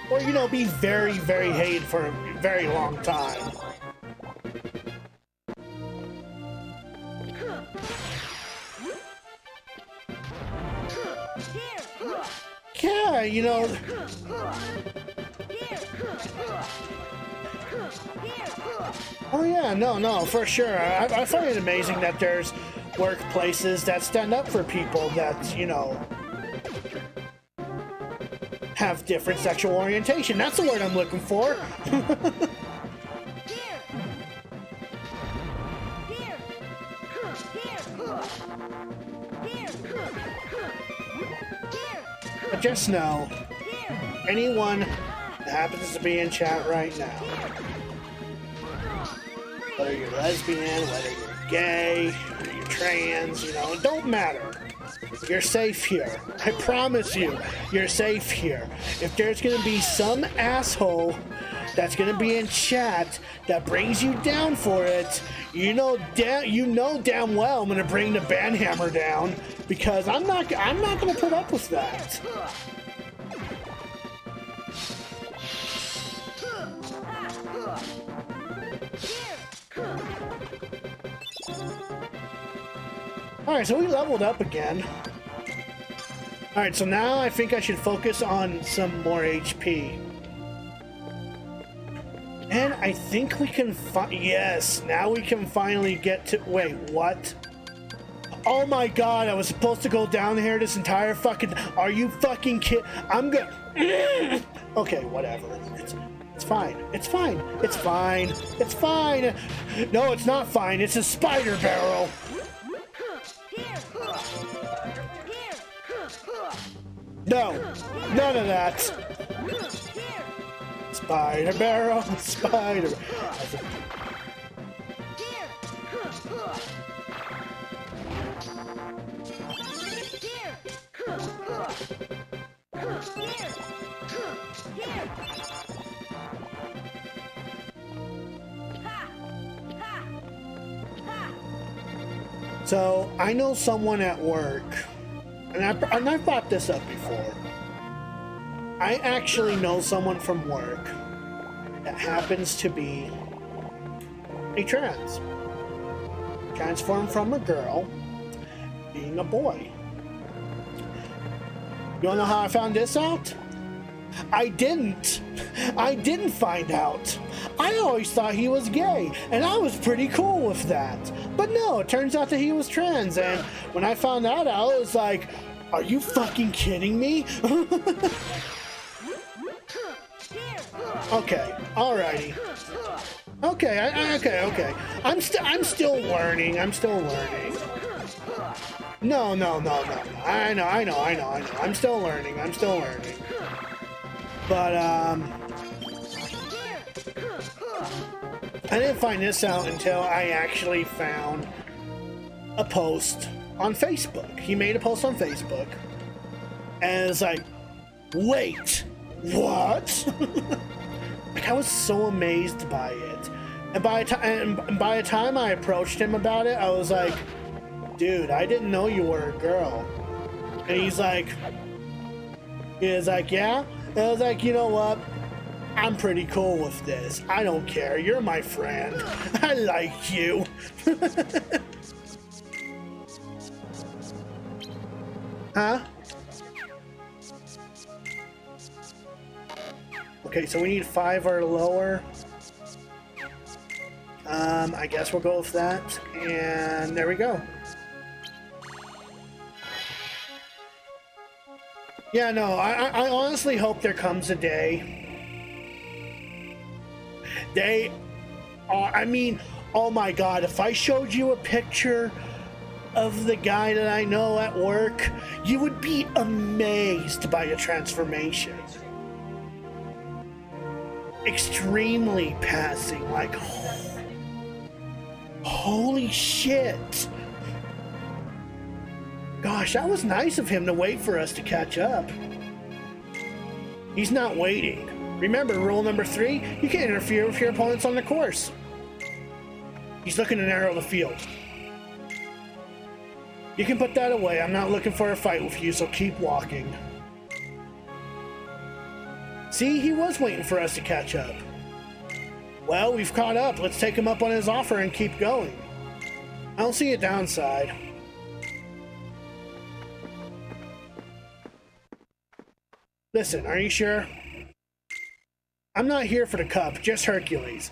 Or, you know, be very, very hated for a very long time. Yeah, you know... Oh yeah, no, for sure. I find it amazing that there's workplaces that stand up for people that, you know, have different sexual orientation. That's the word I'm looking for. But just know, anyone that happens to be in chat right now, whether you're lesbian, whether you're gay, whether you're trans, you know, it don't matter. You're safe here. I promise you, you're safe here. If there's gonna be some asshole that's gonna be in chat that brings you down for it, you know damn well I'm gonna bring the banhammer down, because I'm not gonna put up with that. Alright, so we leveled up again. Alright, so now I think I should focus on some more HP. And I think we can yes, now we can finally get to... Wait, what? Oh my god, I was supposed to go down here this entire fucking... Are you fucking kid? I'm gonna... Okay, whatever. It's fine. It's fine. It's fine. It's fine. No, it's not fine. It's a spider barrel. No, none of that. Spider barrel, spider. So I know someone at work, and I've brought this up before. I actually know someone from work that happens to be a transformed from a girl being a boy. You wanna know how I found this out? I didn't find out. I always thought he was gay, and I was pretty cool with that. But no, it turns out that he was trans, and when I found that out, I was like, are you fucking kidding me? Okay, alrighty. Okay, okay. I'm still learning. No. I know. I'm still learning. But, I didn't find this out until I actually found a post on Facebook. He made a post on Facebook, and it's like, wait, what? Like, I was so amazed by it. And by the time I approached him about it, I was like, dude, I didn't know you were a girl. And he's like, yeah. And I was like, you know what? I'm pretty cool with this. I don't care. You're my friend. I like you. Huh? Okay, so we need 5 or lower. I guess we'll go with that. And there we go. Yeah, no, I honestly hope there comes a day. I mean, oh my god, if I showed you a picture of the guy that I know at work, you would be amazed by a transformation. Extremely passing, like, holy shit. Gosh, that was nice of him to wait for us to catch up. He's not waiting. Remember, rule number 3, you can't interfere with your opponents on the course. He's looking to narrow the field. You can put that away. I'm not looking for a fight with you, so keep walking. See, he was waiting for us to catch up. Well, we've caught up. Let's take him up on his offer and keep going. I don't see a downside. Listen, are you sure? I'm not here for the cup, just Hercules.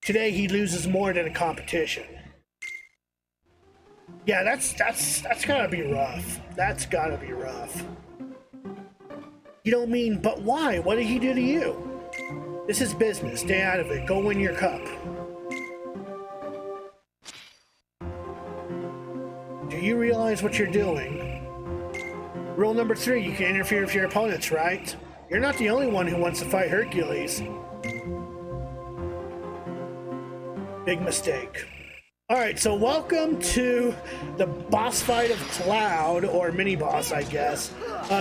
Today he loses more than a competition. Yeah, that's gotta be rough. That's gotta be rough. You don't mean, but why? What did he do to you? This is business. Stay out of it. Go win your cup. Do you realize what you're doing? Rule number 3, you can't interfere with your opponents, right? You're not the only one who wants to fight Hercules. Big mistake. Alright, so welcome to the boss fight of Cloud, or mini-boss, I guess.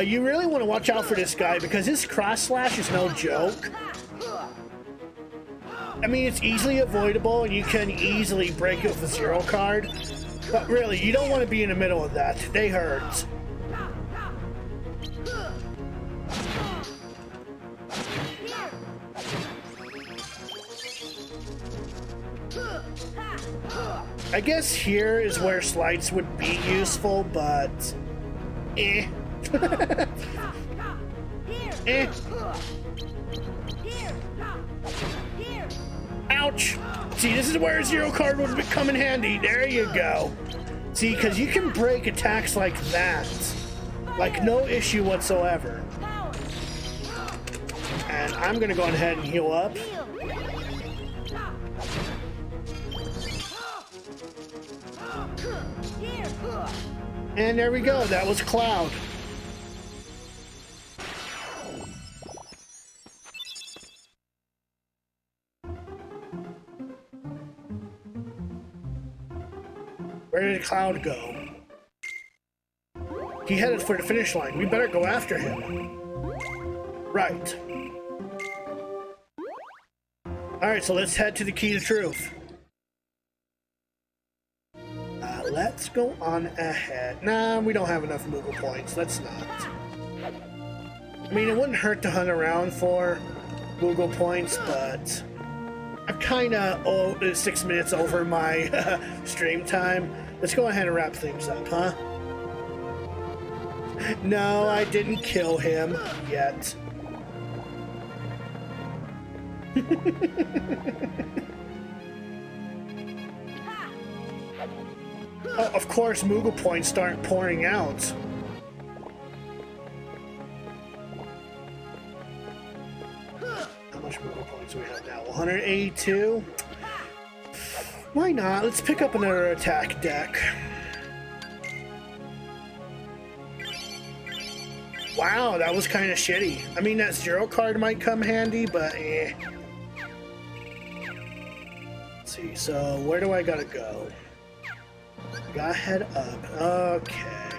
You really want to watch out for this guy, because his cross-slash is no joke. I mean, it's easily avoidable, and you can easily break it with a 0 card. But really, you don't want to be in the middle of that. They hurt. I guess here is where slides would be useful, but... eh. Eh. Ouch! See, this is where a 0 card would come in handy. There you go. See, because you can break attacks like that. Like, no issue whatsoever. And I'm going to go ahead and heal up. And there we go. That was Cloud. Where did Cloud go? He headed for the finish line. We better go after him. Right. Alright, so let's head to the Key to Truth. Let's go on ahead. Nah, we don't have enough Moogle points. Let's not. I mean, it wouldn't hurt to hunt around for Moogle points, but I'm kind of 6 minutes over my stream time. Let's go ahead and wrap things up, huh? No, I didn't kill him yet. Oh, of course, Moogle points start pouring out. How much Moogle points do we have now? 182? Why not? Let's pick up another attack deck. Wow, that was kind of shitty. I mean, that zero card might come handy, but eh. Let's see, so where do I gotta go? Gotta head up. Okay.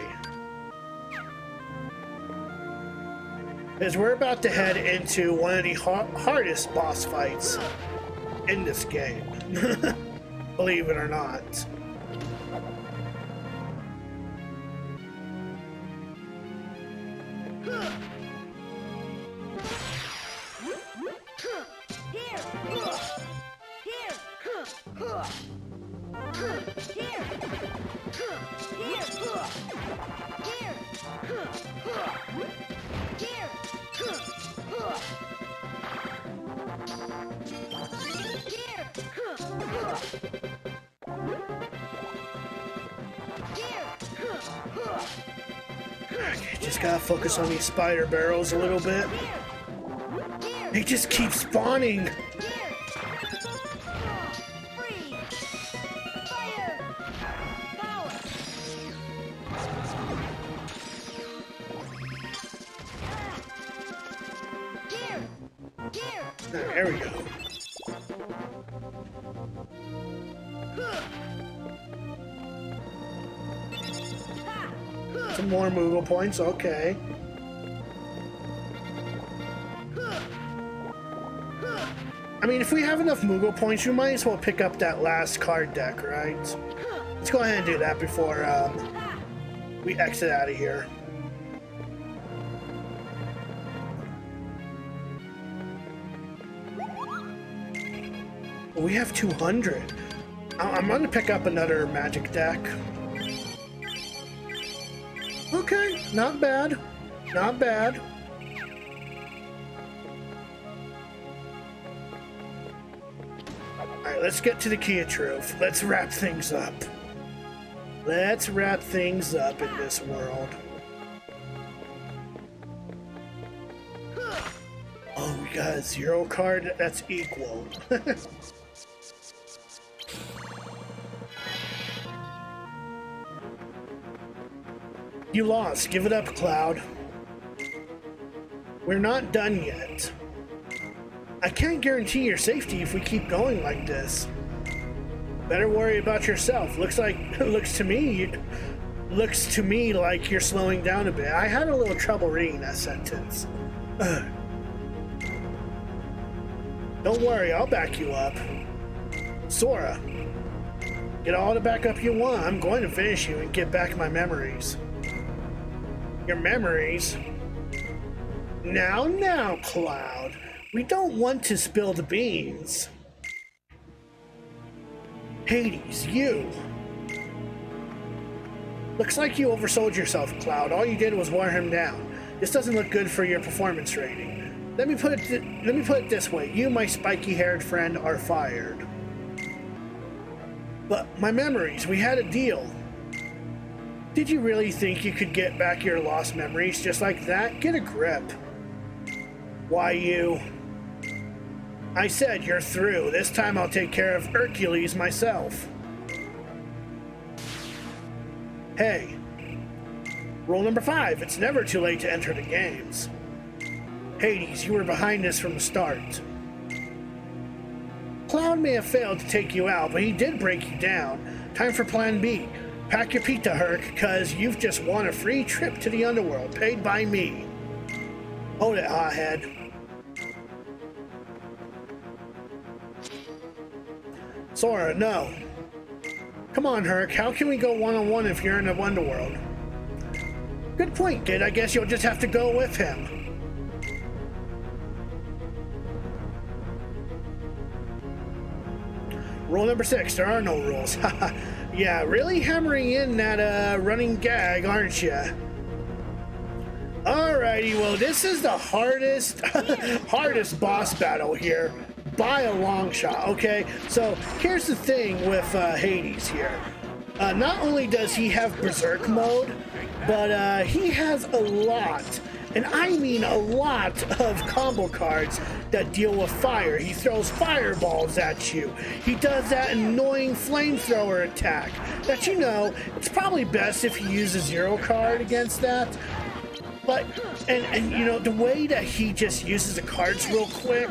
Because we're about to head into one of the hardest boss fights in this game. Believe it or not. Okay, just gotta focus on these spider barrels a little bit. They just keep spawning. There we go. Some more Moogle points, okay. I mean, if we have enough Moogle points, you might as well pick up that last card deck, right? Let's go ahead and do that before we exit out of here. We have 200. I'm gonna pick up another magic deck. Okay, not bad. Not bad. Alright, let's get to the Key of Truth. Let's wrap things up. Let's wrap things up in this world. Oh, we got a zero card that's equal. You lost. Give it up, Cloud. We're not done yet. I can't guarantee your safety if we keep going like this. Better worry about yourself. Looks to me like you're slowing down a bit. I had a little trouble reading that sentence. Don't worry, I'll back you up. Sora, get all the backup you want. I'm going to finish you and get back my memories. Your memories? Now, Cloud. We don't want to spill the beans. Hades, you. Looks like you oversold yourself, Cloud. All you did was wear him down. This doesn't look good for your performance rating. Let me put it this way. You, my spiky-haired friend, are fired. But my memories, we had a deal. Did you really think you could get back your lost memories just like that? Get a grip. Why you? I said you're through. This time I'll take care of Hercules myself. Hey. Rule number 5, it's never too late to enter the games. Hades, you were behind this from the start. Cloud may have failed to take you out, but he did break you down. Time for plan B. Pack your pita, Herc, cause you've just won a free trip to the underworld, paid by me. Hold it, hothead. Sora, no. Come on, Herc, how can we go one-on-one if you're in the underworld? Good point, kid. I guess you'll just have to go with him. Rule number 6, there are no rules. Yeah, really hammering in that running gag, aren't you? Alrighty, well, this is the hardest, hardest boss battle here by a long shot, okay? So here's the thing with Hades here. Not only does he have Berserk mode, but he has a lot, and I mean a lot of combo cards that deal with fire. He throws fireballs at you. He does that annoying flamethrower attack that, you know, it's probably best if you use a 0 card against that. But, and you know, the way that he just uses the cards real quick,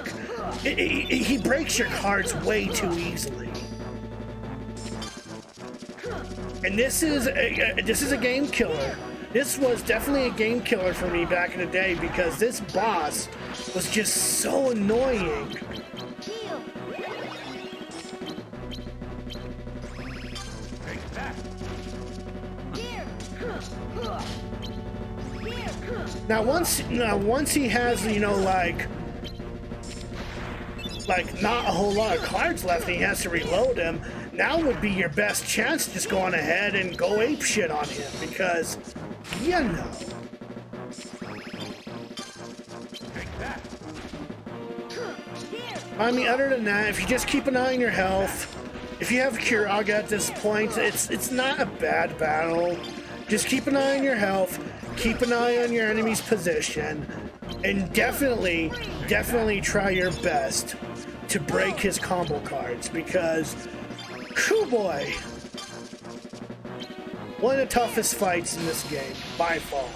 he breaks your cards way too easily. And this is a game killer. This was definitely a game killer for me back in the day because this boss was just so annoying. Now once he has, you know, like not a whole lot of cards left and he has to reload them, now would be your best chance to just go on ahead and go apeshit on him because, you know. I mean, other than that, if you just keep an eye on your health, if you have Kiraga at this point, it's not a bad battle. Just keep an eye on your health, keep an eye on your enemy's position, and definitely try your best to break his combo cards because, whew boy, one of the toughest fights in this game, by far.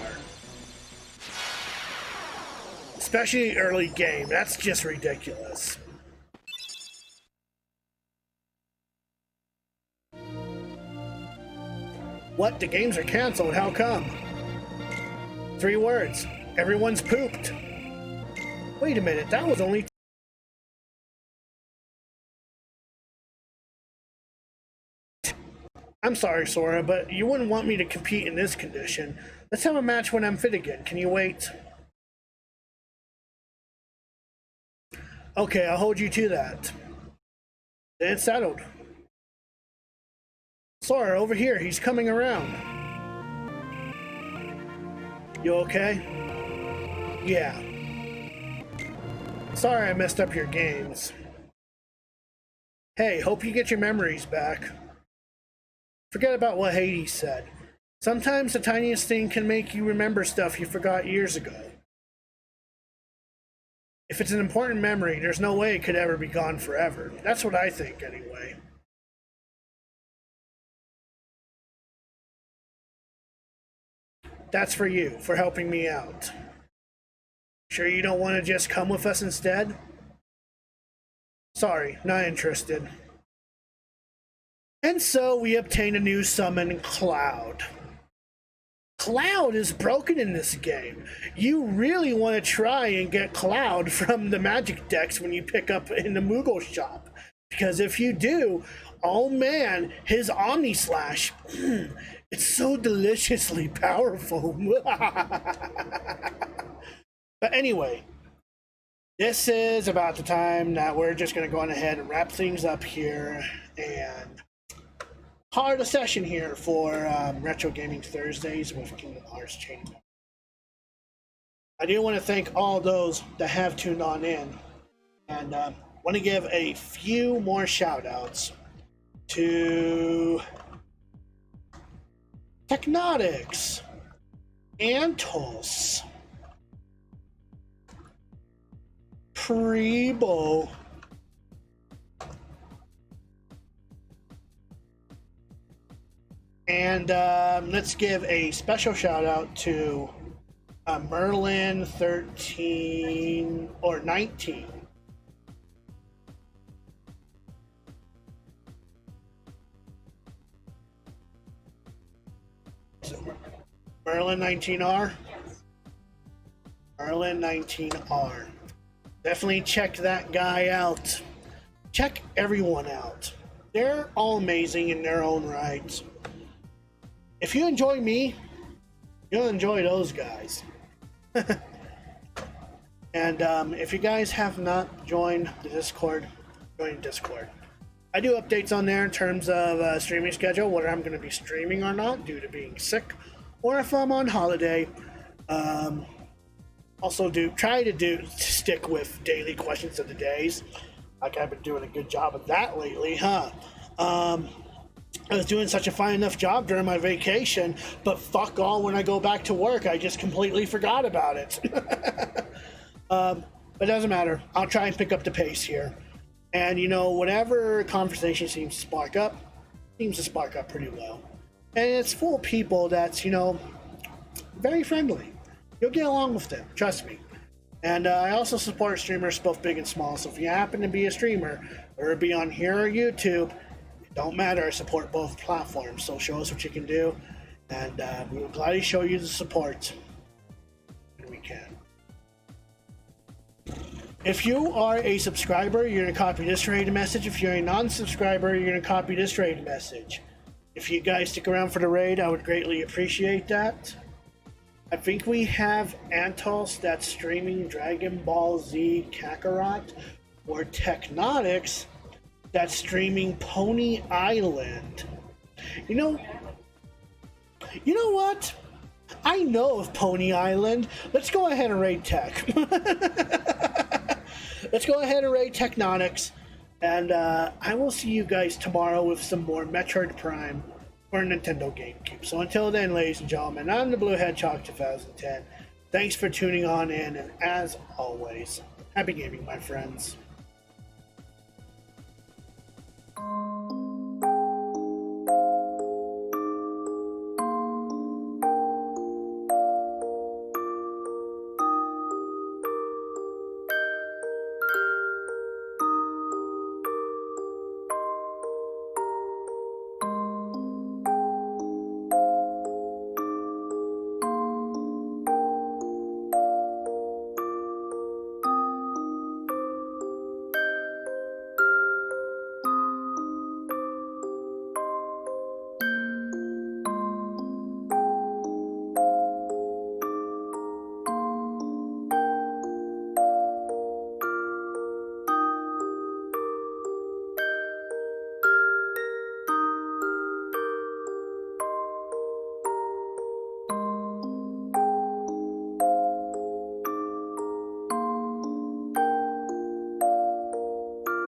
Especially early game, that's just ridiculous. What? The games are canceled, how come? 3 words. Everyone's pooped. Wait a minute, that was only... I'm sorry, Sora, but you wouldn't want me to compete in this condition. Let's have a match when I'm fit again. Can you wait? Okay, I'll hold you to that. Then it's settled. Sora, over here. He's coming around. You okay? Yeah. Sorry I messed up your games. Hey, hope you get your memories back. Forget about what Hades said. Sometimes the tiniest thing can make you remember stuff you forgot years ago. If it's an important memory, there's no way it could ever be gone forever. That's what I think, anyway. That's for you, for helping me out. Sure you don't want to just come with us instead? Sorry, not interested. And so we obtain a new summon, Cloud. Cloud is broken in this game. You really want to try and get Cloud from the magic decks when you pick up in the Moogle shop. Because if you do, oh man, his Omni Slash, it's so deliciously powerful. But anyway, this is about the time that we're just going to go on ahead and wrap things up here and call it a session here for Retro Gaming Thursdays with Kingdom Hearts Chain. I do want to thank all those that have tuned on in, and want to give a few more shout outs to Technotics, Antos, Prebo, and let's give a special shout out to Merlin 13 or 19. So, Merlin 19R. Merlin 19R. Definitely check that guy out. Check everyone out. They're all amazing in their own rights. If you enjoy me, you'll enjoy those guys. And if you guys have not joined the Discord, join Discord. I do updates on there in terms of streaming schedule, whether I'm going to be streaming or not due to being sick, or if I'm on holiday. Also try to stick with daily questions of the days. Like I've been doing a good job of that lately, huh? I was doing such a fine enough job during my vacation, but fuck all, when I go back to work, I just completely forgot about it. But it doesn't matter. I'll try and pick up the pace here. And, you know, whatever conversation seems to spark up pretty well. And it's full of people that's, you know, very friendly. You'll get along with them, trust me. And I also support streamers both big and small. So if you happen to be a streamer, or be on here or YouTube, it don't matter. I support both platforms. So show us what you can do. And we will gladly show you the support when we can. If you are a subscriber, you're going to copy this raid message. If you're a non-subscriber, you're going to copy this raid message. If you guys stick around for the raid, I would greatly appreciate that. I think we have Antos that's streaming Dragon Ball Z Kakarot, or Technotics that's streaming Pony Island. You know what? I know of Pony Island. Let's go ahead and raid Tech. Let's go ahead and raid Technotics, and I will see you guys tomorrow with some more Metroid Prime for Nintendo GameCube. So until then, ladies and gentlemen, I'm the Blue Hedgehog 2010. Thanks for tuning on in, and as always, happy gaming, my friends.